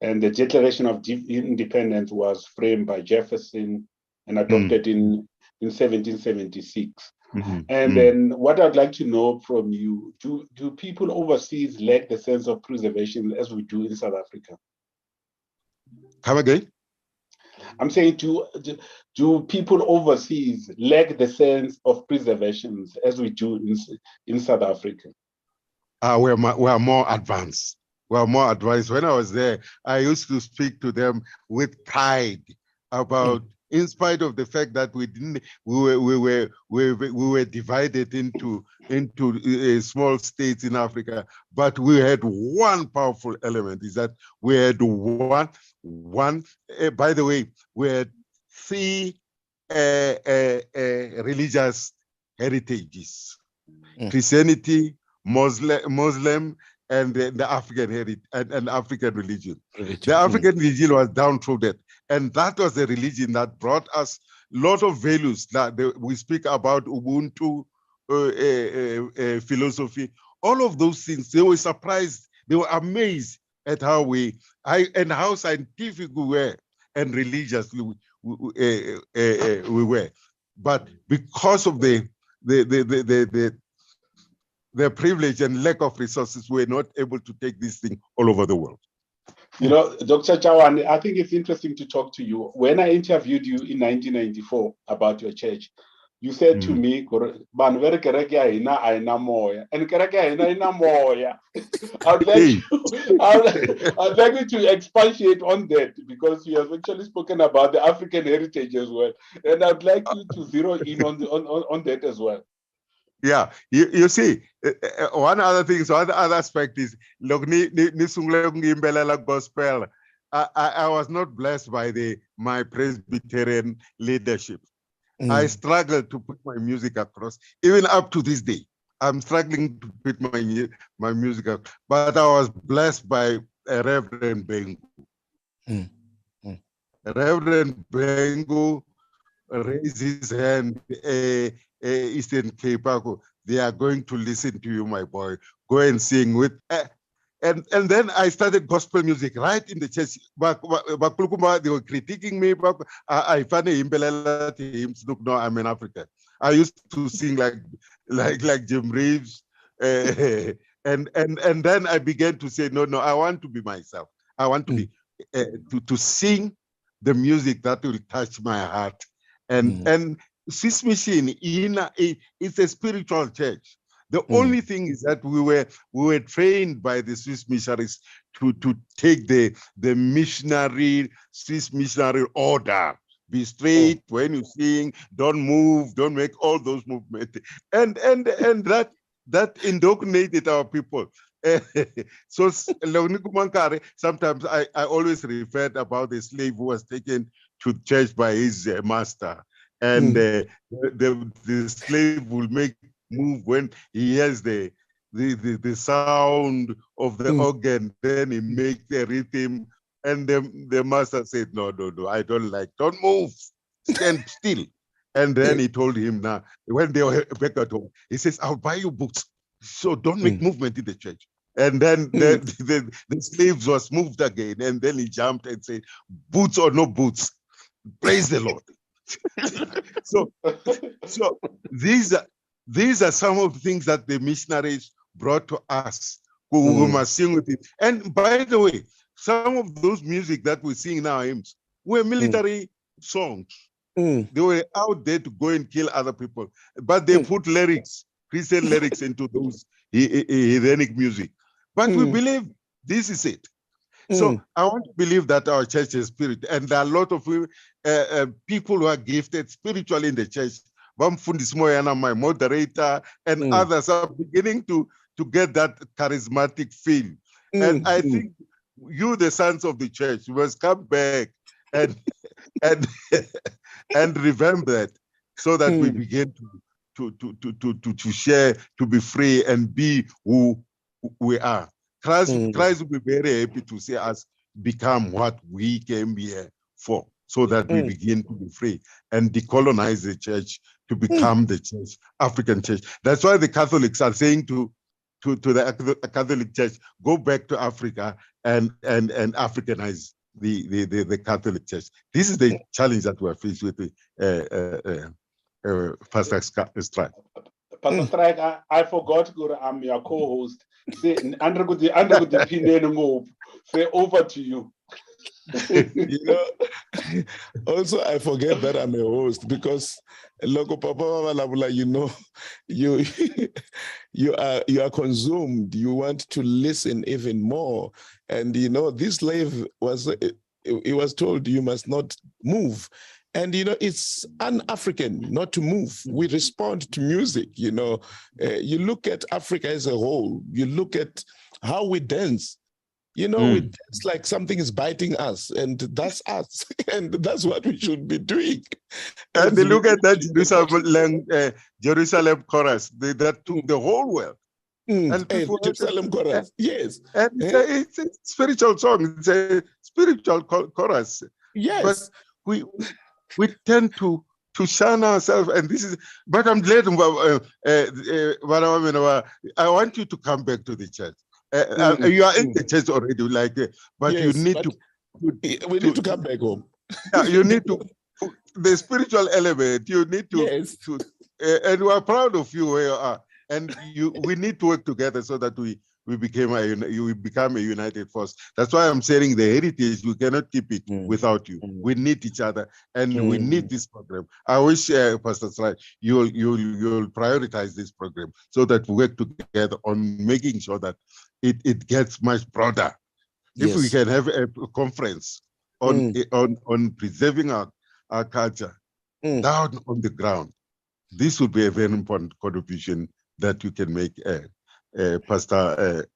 and the Declaration of Independence was framed by Jefferson and adopted in 1776. And then what I'd like to know from you, do people overseas lack the sense of preservation as we do in South Africa? Come again? I'm saying, do people overseas lack the sense of preservation as we do in South Africa? We are more advanced. We are more advanced. When I was there, I used to speak to them with pride about in spite of the fact that we were divided into small states in Africa, but we had one powerful element, is that we had one. By the way, we had three religious heritages: Christianity, Muslim, and the African heritage and African religion. The African religion was downtrodden, and that was the religion that brought us a lot of values that we speak about: Ubuntu, philosophy, all of those things. They were surprised, they were amazed at how how scientific we were and religious we were. But because of the privilege and lack of resources, we're not able to take this thing all over the world. You know, Dr. Tshawane, I think it's interesting to talk to you. When I interviewed you in 1994 about your church, you said to me, "Man, where kereke aina moya," and kereke aina moya. I'd like you to expatiate on that, because you have actually spoken about the African heritage as well, and I'd like you to zero in on that as well. Yeah, you see, one other thing, so other aspect is, gospel. I was not blessed by my Presbyterian leadership. I struggled to put my music across, even up to this day. I'm struggling to put my music up, but I was blessed by Reverend Bengu. Reverend Bengu raised his hand. Eastern Cape, they are going to listen to you, my boy. Go and sing with. And then I started gospel music right in the church. They were critiquing me. I found hymns. Look, no, I'm an African. I used to sing like Jim Reeves, and then I began to say, no, I want to be myself. I want to be to sing the music that will touch my heart, and Swiss Mission it's a spiritual church. The only thing is that we were trained by the Swiss missionaries to take the Swiss missionary order. Be straight when you sing, don't move, don't make all those movements. And that indoctrinated our people. So sometimes I always referred about the slave who was taken to church by his master. And the slave will make move when he hears the sound of the organ, then he makes the rhythm, and the master said, no, I don't move, stand still. And then he told him, now when they were back at home, he says, I'll buy you boots, so don't make movement in the church. And then the slaves was moved again, and then he jumped and said, boots or no boots, praise the Lord. So these are some of the things that the missionaries brought to us, who must sing with it. And by the way, some of those music that we sing in our hymns were military songs. They were out there to go and kill other people, but they put lyrics, Christian lyrics, into those Hellenic music. But we believe this is it. So I want to believe that our church is spirit, and there are a lot of people who are gifted spiritually in the church. Bamfundis Moyana, my moderator, and others are beginning to get that charismatic feel. And I think you, the sons of the church, must come back and revamp that, so that we begin to share, to be free, and be who we are. Christ will be very happy to see us become what we came here for, so that we begin to be free and decolonize the church to become the church, African church. That's why the Catholics are saying to the Catholic Church, go back to Africa and Africanize the Catholic Church. This is the challenge that we're faced with, Pastor Strike. Pastor Strike, I forgot I'm your co-host. Say, say over to you. You know, also I forget that I'm a host, because Loco Papa, you know, you are consumed. You want to listen even more, and you know, this slave was told you must not move, And, it's un-African not to move. We respond to music, You look at Africa as a whole. You look at how we dance. We dance like something is biting us, and that's us. And that's what we should be doing. And they look at that Jerusalem chorus. That took the whole world. And people Jerusalem chorus, yes. And it's a spiritual song. It's a spiritual chorus. Yes. But we tend to shun ourselves, and this is. But I'm glad. I want you to come back to the church. You are in the church already, but yes, you need to. We need to come back home. Yeah, you need to. The spiritual element. You need to. Yes. And we are proud of you where you are. And we need to work together so that we become a united force. That's why I'm saying the heritage, we cannot keep it without you. We need each other, and we need this program. I wish, Pastor Tshawane, you'll prioritize this program so that we work together on making sure that it gets much broader. Yes. If we can have a conference on preserving our culture down on the ground, this would be a very important contribution that you can make, Pastor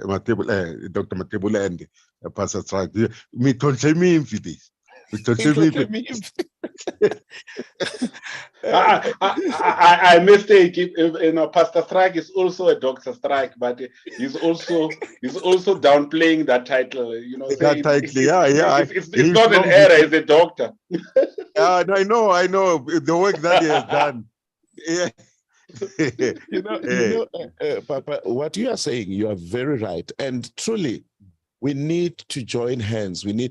Mathebula, Dr. Mathebula and Pastor Tshawane. Me tonche me in this. I mistake. Pastor Strike is also a Dr. Strike, but he's also downplaying that title. That title, yeah. It's not an error. He's a doctor. Yeah, I know the work that he has done. Yeah. Papa, what you are saying, you are very right. And truly, we need to join hands. And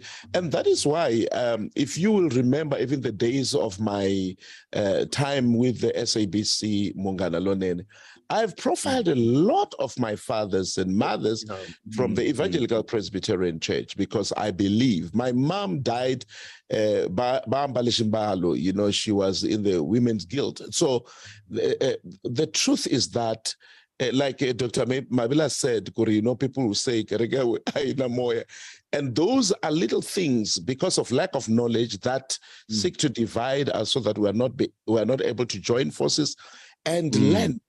that is why, if you will remember, even the days of my time with the SABC Mungana Lonene, I've profiled a lot of my fathers and mothers from the Evangelical Presbyterian Church, because I believe my mom died, she was in the Women's Guild. So the truth is that, like Dr. Mabila said, people will say, and those are little things because of lack of knowledge that seek to divide us so that we are not able to join forces and learn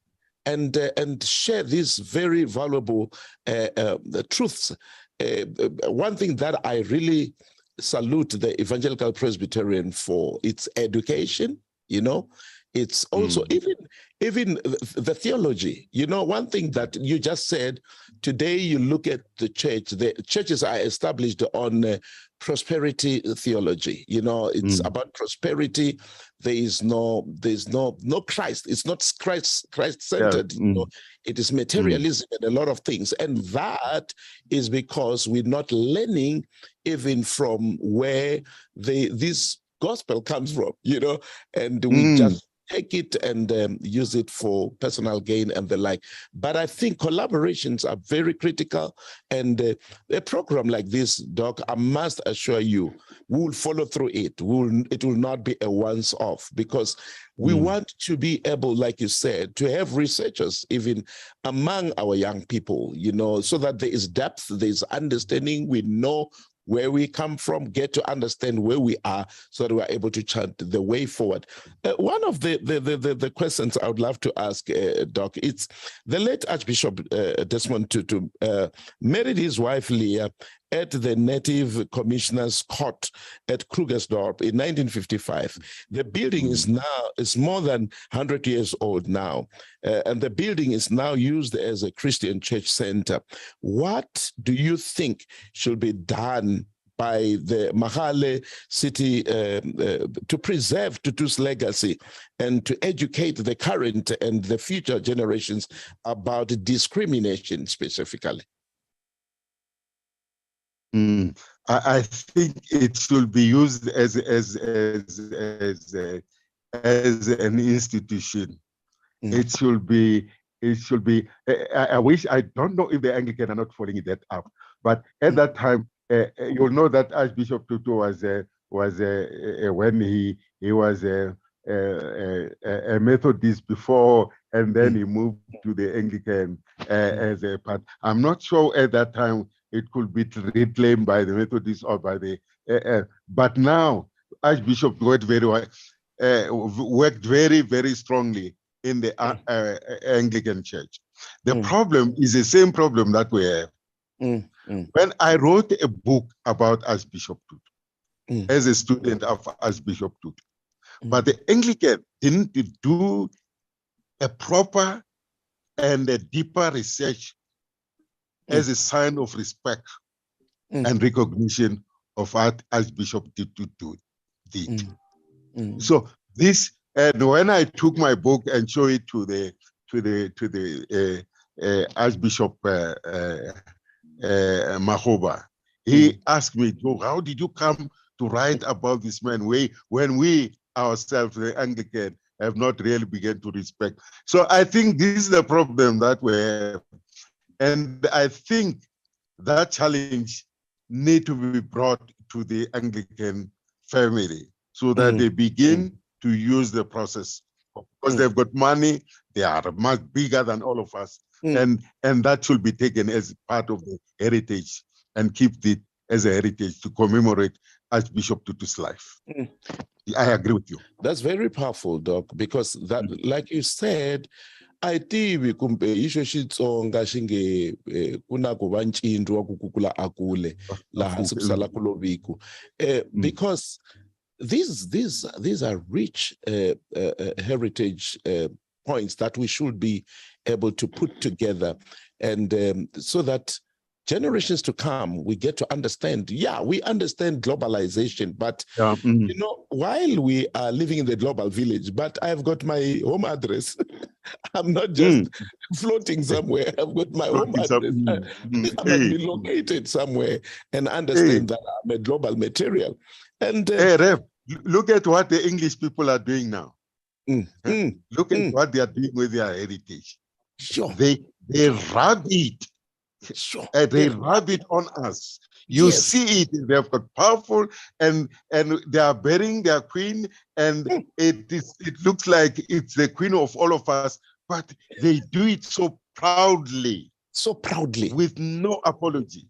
and share these very valuable truths. One thing that I really salute the Evangelical Presbyterian for, its education, it's also even the theology. One thing that you just said, today you look at the churches are established on prosperity theology. It's about prosperity. There's no Christ. It's not Christ-centered. Yeah. It is materialism and a lot of things. And that is because we're not learning even from where this gospel comes from, and we just take it and use it for personal gain and the like. But I think collaborations are very critical, and a program like this, Doc, I must assure you, we will follow through it. It will not be a once-off, because we want to be able, like you said, to have researchers even among our young people, so that there is depth, there is understanding, we know where we come from, get to understand where we are, so that we're able to chart the way forward. One of the questions I would love to ask, Doc, it's the late Archbishop Desmond Tutu married his wife Leah at the Native Commissioner's Court at Krugersdorp in 1955. The building is more than 100 years old now, and the building is now used as a Christian church center. What do you think should be done by the Mahale city to preserve Tutu's legacy and to educate the current and the future generations about discrimination specifically? I think it should be used as an institution. It should be. I wish, I don't know if the Anglican are not following that up, but at that time, you'll know that Archbishop Tutu was when he was a Methodist before, and then he moved to the Anglican as a part. I'm not sure at that time it could be reclaimed by the Methodists or by the. But now Archbishop worked very, very strongly in the Anglican Church. The problem is the same problem that we have. When I wrote a book about Archbishop Tutu, as a student of Archbishop Tutu, but the Anglican didn't do a proper and a deeper research as a sign of respect and recognition of what Archbishop Tutu did. So this, and when I took my book and showed it to the Archbishop Mahoba, he asked me, "Joe, how did you come to write about this man when we ourselves, the Anglican, have not really begun to respect?" So I think this is the problem that we have. And I think that challenge need to be brought to the Anglican family so that they begin to use the process. Because they've got money, they are much bigger than all of us. And that should be taken as part of the heritage and keep it as a heritage to commemorate Archbishop Tutu's life. I agree with you. That's very powerful, Doc, because that, like you said, I tivi kumbe isho Xitsonga xinge kuna ku va ncindzi wa ku kukula akule laha hansi ku sala ku loviku, because these are rich heritage points that we should be able to put together, and so that generations to come, we get to understand, we understand globalization, but you know, while we are living in the global village, but I've got my home address. I'm not just floating somewhere. I've got my home address. I must be located somewhere and understand that I'm a global material. And Rev, look at what the English people are doing now. Look at what they are doing with their heritage. Sure. They rub it. Sure. They rub it on us. You see it. They've got powerful, and they are burying their queen, and it looks like it's the queen of all of us, but they do it so proudly. So proudly. With no apology.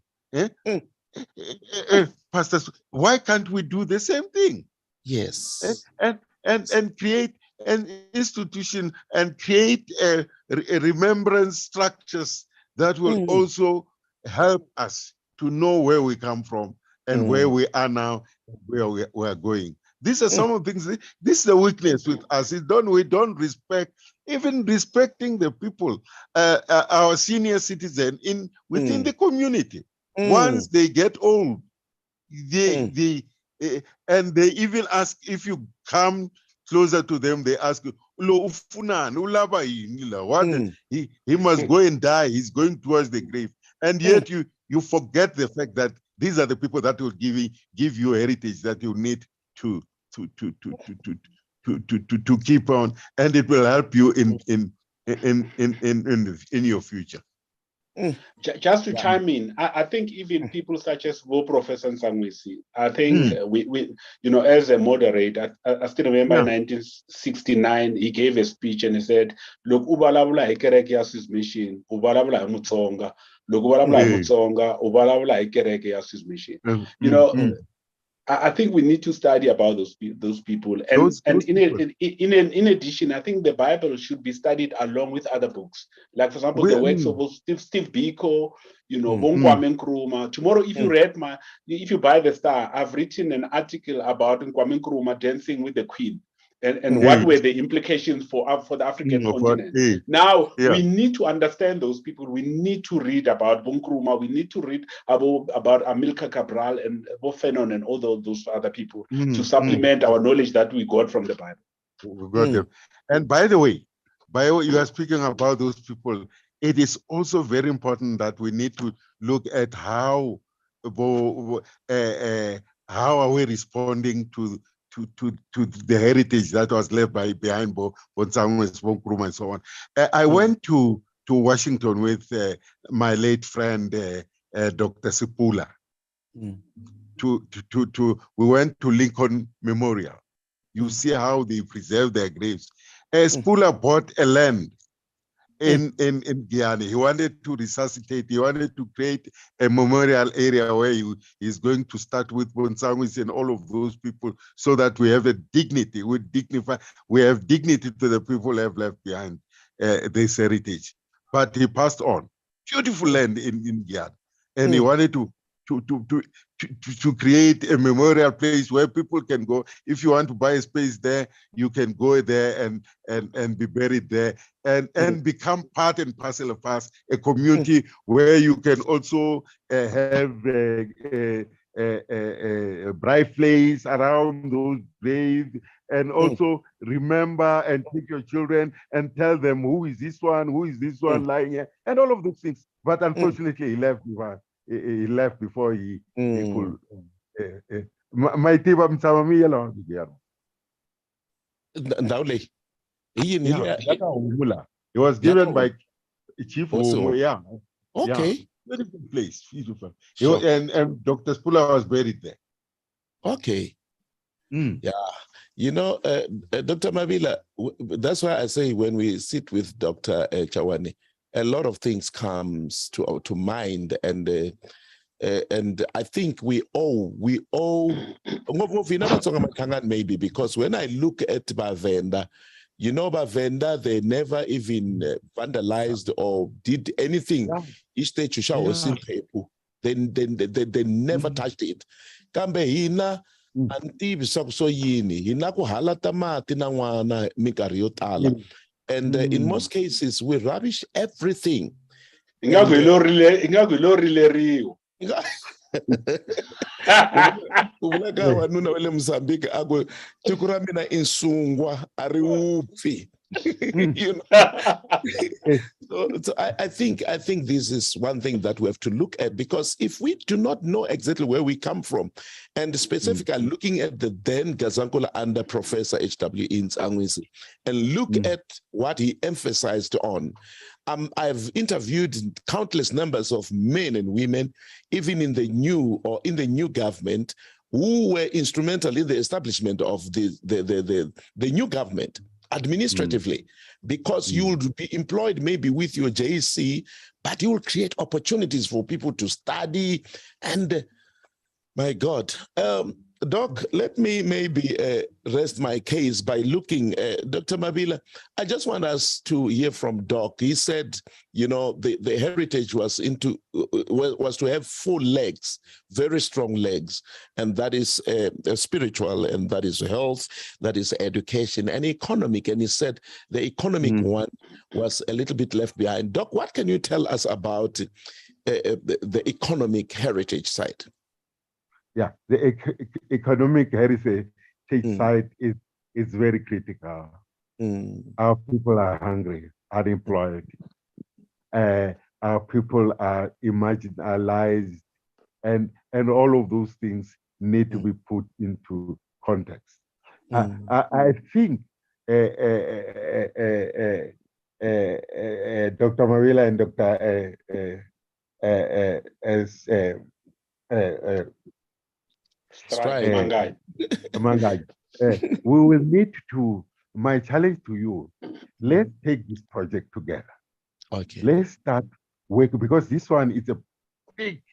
Pastors, why can't we do the same thing? Yes. And create an institution and create a remembrance structures that will also help us to know where we come from and where we are now, where we are going. These are some of the things. This is the weakness with us. We don't respect, even respecting the people, our senior citizen within the community. Once they get old, and they even ask, if you come closer to them, they ask you, what? He must go and die. He's going towards the grave. And yet you forget the fact that these are the people that will give you heritage that you need to keep on, and it will help you in your future. Just to chime in, I think even people such as Professor Nsangwesi, I think we you know, as a moderator, I still remember in 1969, he gave a speech and he said, look, ubalabula ikereke yasis mission, ubalabula mutsonga, look, ubalabula mutsonga, ubalabula ikereke yasis mission. You know, I think we need to study about those people, and in addition, I think the Bible should be studied along with other books, like for example the works of Steve Biko, you know, Kwame Nkrumah. Tomorrow, if you read if you buy the Star, I've written an article about Kwame Nkrumah dancing with the Queen. And what were the implications for the African continent? Now, we need to understand those people. We need to read about Nkrumah. We need to read about Amilcar Cabral and Bob Fanon and all those other people to supplement our knowledge that we got from the Bible. We got them. And by the way, you are speaking about those people. It is also very important that we need to look at how are we responding to the heritage that was left behind Nkrumah and so on. I went to Washington with my late friend Dr. Sipula. We went to Lincoln Memorial. You see how they preserve their graves. Sipula bought a land in Guyana. He wanted to resuscitate. He wanted to create a memorial area where he's going to start with Bonsangwis and all of those people, so that we have a dignity. We have dignity to the people who have left behind this heritage. But he passed on. Beautiful land in Guyana, and he wanted to create a memorial place where people can go. If you want to buy a space there, you can go there and be buried there, and become part and parcel of us, a community where you can also have a bright place around those graves, and also remember and take your children and tell them who is this one lying here, and all of those things. But unfortunately, he left before he could. My tiba msawami yala Ndaule. he was given by Chief Omo, yeah. Okay. Yeah. Very good place. Beautiful. Sure. And Dr. Spula was buried there. Okay. Yeah. You know, Dr. Mabila, that's why I say when we sit with Dr. Tshawane, a lot of things comes to mind, and I think we owe maybe, because when I look at Bavenda, you know, Bavenda, they never even vandalized or did anything. They never touched it. Kambe hina antibi so yini hina ku hala tamati na n'wana minkarhi yo tala, and in most cases we rubbish everything. Uvulaka vanuna va le Mozambique ako tiko ra mina I nsungwa a ri upfi. You know? So I think this is one thing that we have to look at, because if we do not know exactly where we come from, and specifically looking at the then Gazankula under Professor H.W. Tshawane, and look at what he emphasized on. I've interviewed countless numbers of men and women, even in the new government, who were instrumental in the establishment of the new government administratively, because you will be employed maybe with your JC, but you will create opportunities for people to study. And my God, Doc, let me maybe rest my case by looking, Dr. Mabila, I just want us to hear from Doc. He said, you know, the heritage was to have 4 legs, very strong legs, and that is spiritual, and that is health, that is education, and economic. And he said the economic one was a little bit left behind. Doc, what can you tell us about the economic heritage side? Yeah, the economic heritage side is very critical. Our people are hungry, unemployed. Our people are marginalized, and all of those things need to be put into context. I think Dr. Mabila and Dr. Mangai. We will need to, my challenge to you, let's take this project together. Okay. Let's start working, because this one is a big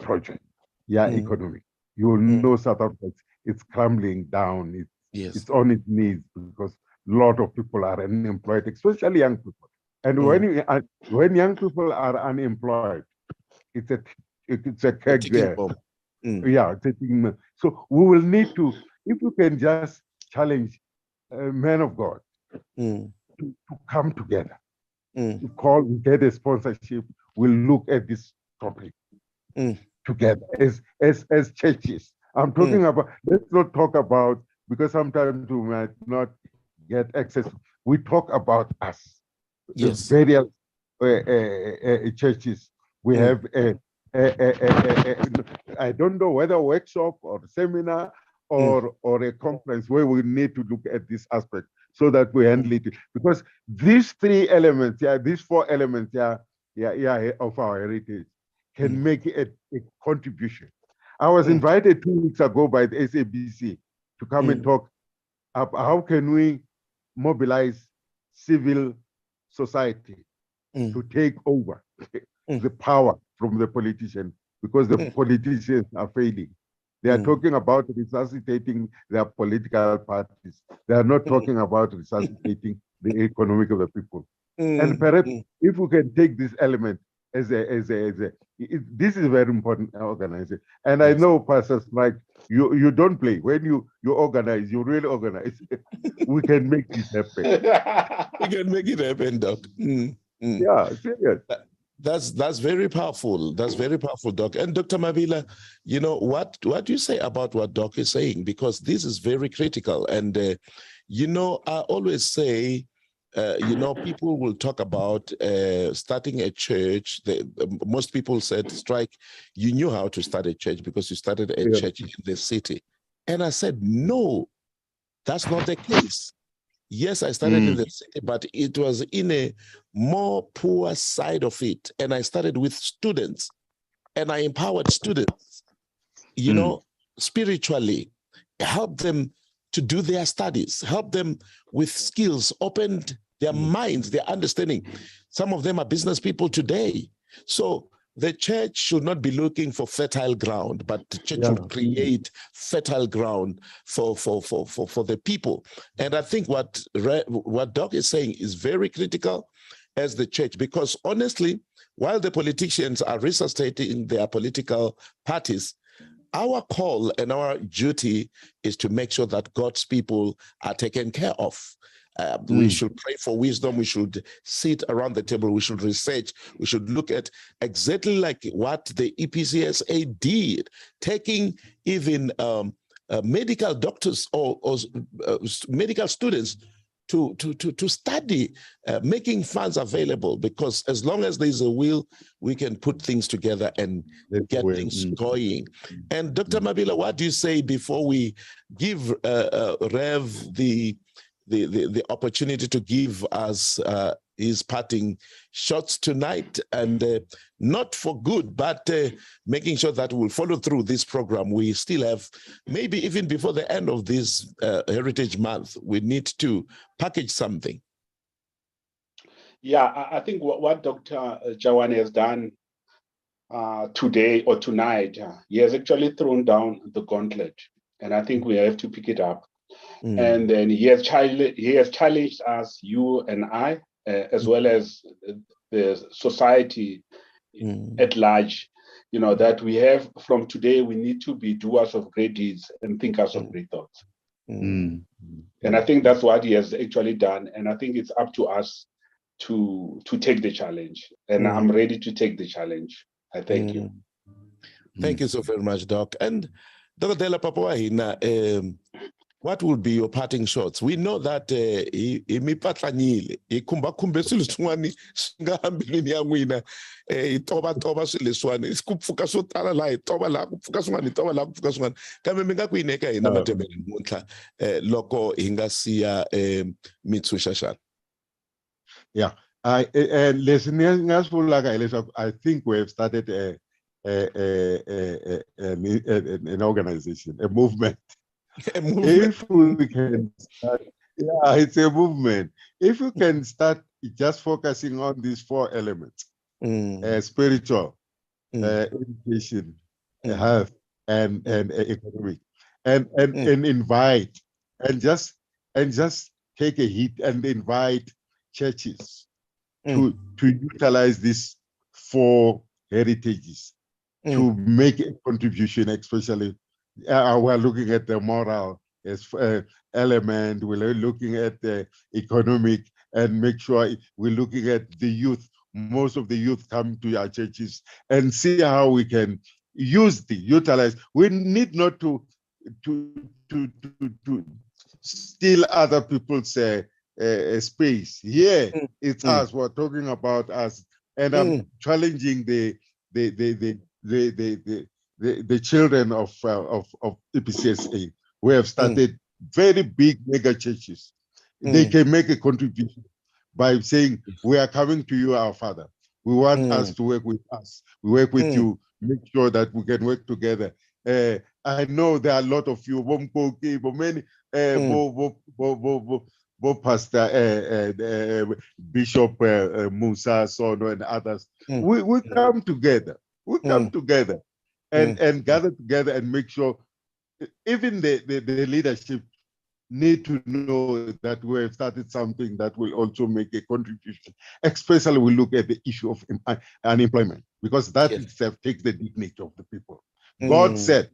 project. Yeah, economic. You will know South Africa, it's crumbling down. It's on its knees, because a lot of people are unemployed, especially young people. And when young people are unemployed, it's a keg there. Yeah, so we will need to, if we can just challenge men of God to come together, to get a sponsorship, we'll look at this topic together as churches. I'm talking about, let's not talk about, because sometimes we might not get access. We talk about us. Yes. Various churches. We have I don't know whether a workshop or a seminar or a conference where we need to look at this aspect, so that we handle it. Because these 3 elements, these 4 elements, of our heritage can make a contribution. I was invited 2 weeks ago by the SABC to come and talk about how can we mobilize civil society to take over the power from the politician, because the politicians are failing. They are talking about resuscitating their political parties. They are not talking about resuscitating the economic of the people. And perhaps if we can take this element this is very important organizing. And I know, Pastor Mike, you don't play. When you organize, you really organize. We can make this happen. We can make it happen, Doc. Yeah, serious. That's very powerful. That's very powerful, Doc. And Dr. Mabila, you know, what do you say about what Doc is saying? Because this is very critical. And, you know, I always say, you know, people will talk about starting a church. Most people said, Strike, you knew how to start a church because you started a church in the city. And I said, no, that's not the case. Yes, I started in the city, but it was in a more poor side of it. And I started with students, and I empowered students, you know, spiritually, help them to do their studies, help them with skills, opened their minds, their understanding. Some of them are business people today. So the church should not be looking for fertile ground, but the church should create fertile ground for the people. And I think what Doc is saying is very critical as the church, because honestly, while the politicians are resuscitating their political parties, our call and our duty is to make sure that God's people are taken care of. We should pray for wisdom. We should sit around the table. We should research. We should look at exactly like what the EPCSA did, taking even medical doctors or medical students to study, making funds available, because as long as there's a will, we can put things together and get things going. And Dr. Mabila, what do you say before we give Rev the opportunity to give us his parting shots tonight, and not for good, but making sure that we'll follow through this program. We still have, maybe even before the end of this Heritage Month, we need to package something. Yeah, I think what Dr. Tshawane has done today or tonight, he has actually thrown down the gauntlet, and I think we have to pick it up. And then he has challenged us, you and I, as well as the society at large, you know, that we have from today, we need to be doers of great deeds and thinkers of great thoughts. And I think that's what he has actually done. And I think it's up to us to take the challenge. And I'm ready to take the challenge. I thank you. Thank you so very much, Doc. And Dr. Dela Papuahina, what will be your parting shots? We know that imipatlanyile ikhumba swilo swin'wana swi nga hambilweni ya n'wina tova swilo leswiwani ku pfuka swo tala laha hi tova laha ku pfuka swin'wana hi tova laha ku pfuka swin'wana kambe mi nga ku yini eka hina Mathebula namuntlha loko hi nga siya mi tshunxa xana? Yeah, leswi ni nga swi vulaka hileswaku I think we have started an organization, a movement. If we can start, it's a movement. If we can start just focusing on these four elements, spiritual, education, health, and economic, and invite, and just take a hit and invite churches to utilize these four heritages to make a contribution, especially. We're looking at the moral element, we're looking at the economic, and make sure we're looking at the youth. Most of the youth come to our churches, and see how we can utilize. We need not to steal other people's space. Here, it's us. We're talking about us, and I'm challenging the children of EPCSA, who have started very big mega churches. They can make a contribution by saying, we are coming to you, our Father. We want us to work with us. We work with you, make sure that we can work together. I know there are a lot of you, many Pastor Bishop Musa Sono and others. We come together. We come together and gather together and make sure even the leadership need to know that we have started something that will also make a contribution. Especially we look at the issue of unemployment, because that itself takes the dignity of the people. God said,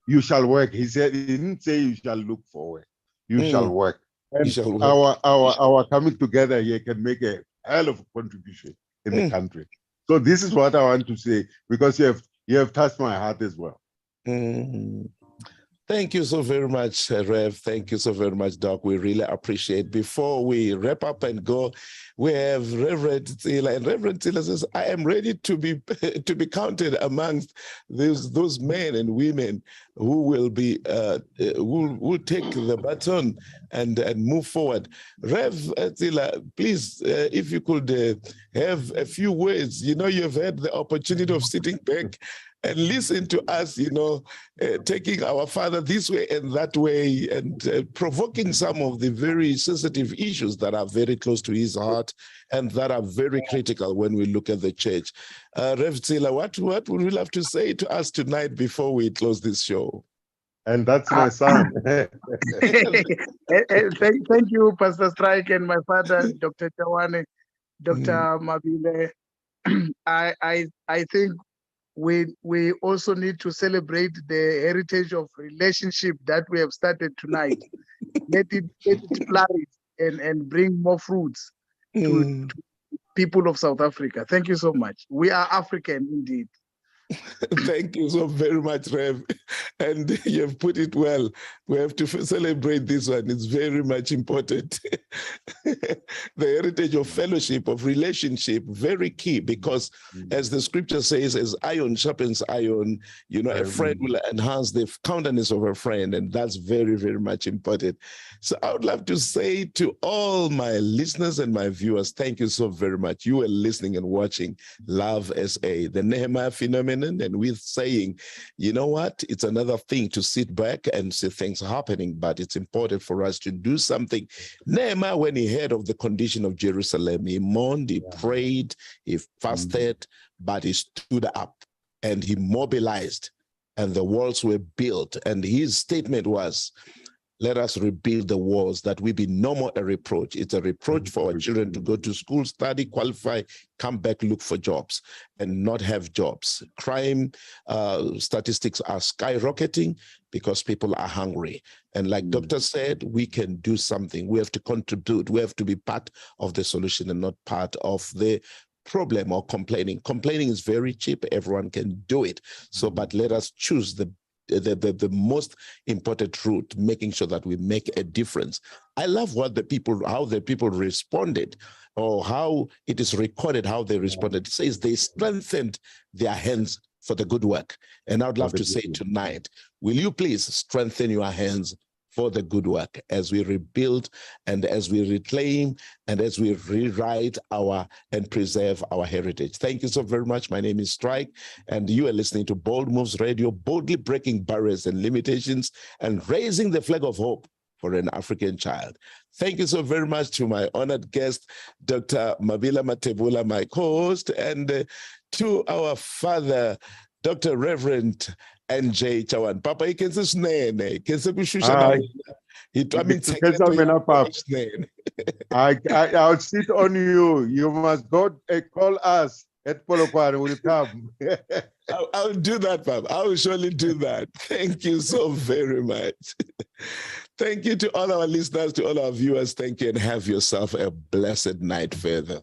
you shall work. He said, he didn't say you shall look for work. You shall work. And our coming together here can make a hell of a contribution in the country. So this is what I want to say, because you have touched my heart as well. Thank you so very much, Rev. Thank you so very much, Doc. We really appreciate. Before we wrap up and go, we have Reverend Tsila, and Reverend Tsila says, "I am ready to be counted amongst those men and women who will be will take the baton and move forward." Rev Tsila, please, if you could have a few words. You know, you've had the opportunity of sitting back and listen to us, you know, taking our father this way and that way, and provoking some of the very sensitive issues that are very close to his heart and that are very critical when we look at the church. Rev Tsila, what would you love to say to us tonight before we close this show? And that's my son. Thank you, Pastor Strike, and my father, Dr. Tshawane, Dr. Mabila. I think we also need to celebrate the heritage of relationship that we have started tonight. let it flourish and bring more fruits to people of South Africa. Thank you so much. We are African indeed. Thank you so very much, Rev. And you've put it well. We have to celebrate this one. It's very much important. The heritage of fellowship, of relationship, very key, because as the scripture says, as iron sharpens iron, you know, a friend will enhance the countenance of a friend. And that's very, very much important. So I would love to say to all my listeners and my viewers, thank you so very much. You are listening and watching Love SA, the Nehemiah phenomenon. And we're saying, you know what? It's another thing to sit back and see things happening, but it's important for us to do something. Nehemiah, when he heard of the condition of Jerusalem, he mourned, he prayed, he fasted, but he stood up and he mobilized, and the walls were built. And his statement was, let us rebuild the walls, that we be no more a reproach. It's a reproach for our children to go to school, study, qualify, come back, look for jobs, and not have jobs. Crime statistics are skyrocketing because people are hungry. And like Doctor said, we can do something. We have to contribute. We have to be part of the solution and not part of the problem or complaining. Complaining is very cheap. Everyone can do it. So, but let us choose the most important route, making sure that we make a difference. I love how the people responded, or how it is recorded how they responded. It says they strengthened their hands for the good work. And I would love to say tonight, will you please strengthen your hands for the good work as we rebuild and as we reclaim and as we rewrite and preserve our heritage. Thank you so very much. My name is Strike, and you are listening to Bold Moves Radio, boldly breaking barriers and limitations and raising the flag of hope for an African child. Thank you so very much to my honored guest, Dr. Mabila Mathebula, my co-host, and to our father, Dr. Reverend NJ Tshawane. Papa, you can say snene. Can say kushusha. I'll sit on you. You must go call us at Polokwane. We'll come. I'll do that, Papa. I will surely do that. Thank you so very much. Thank you to all our listeners, to all our viewers. Thank you, and have yourself a blessed night further.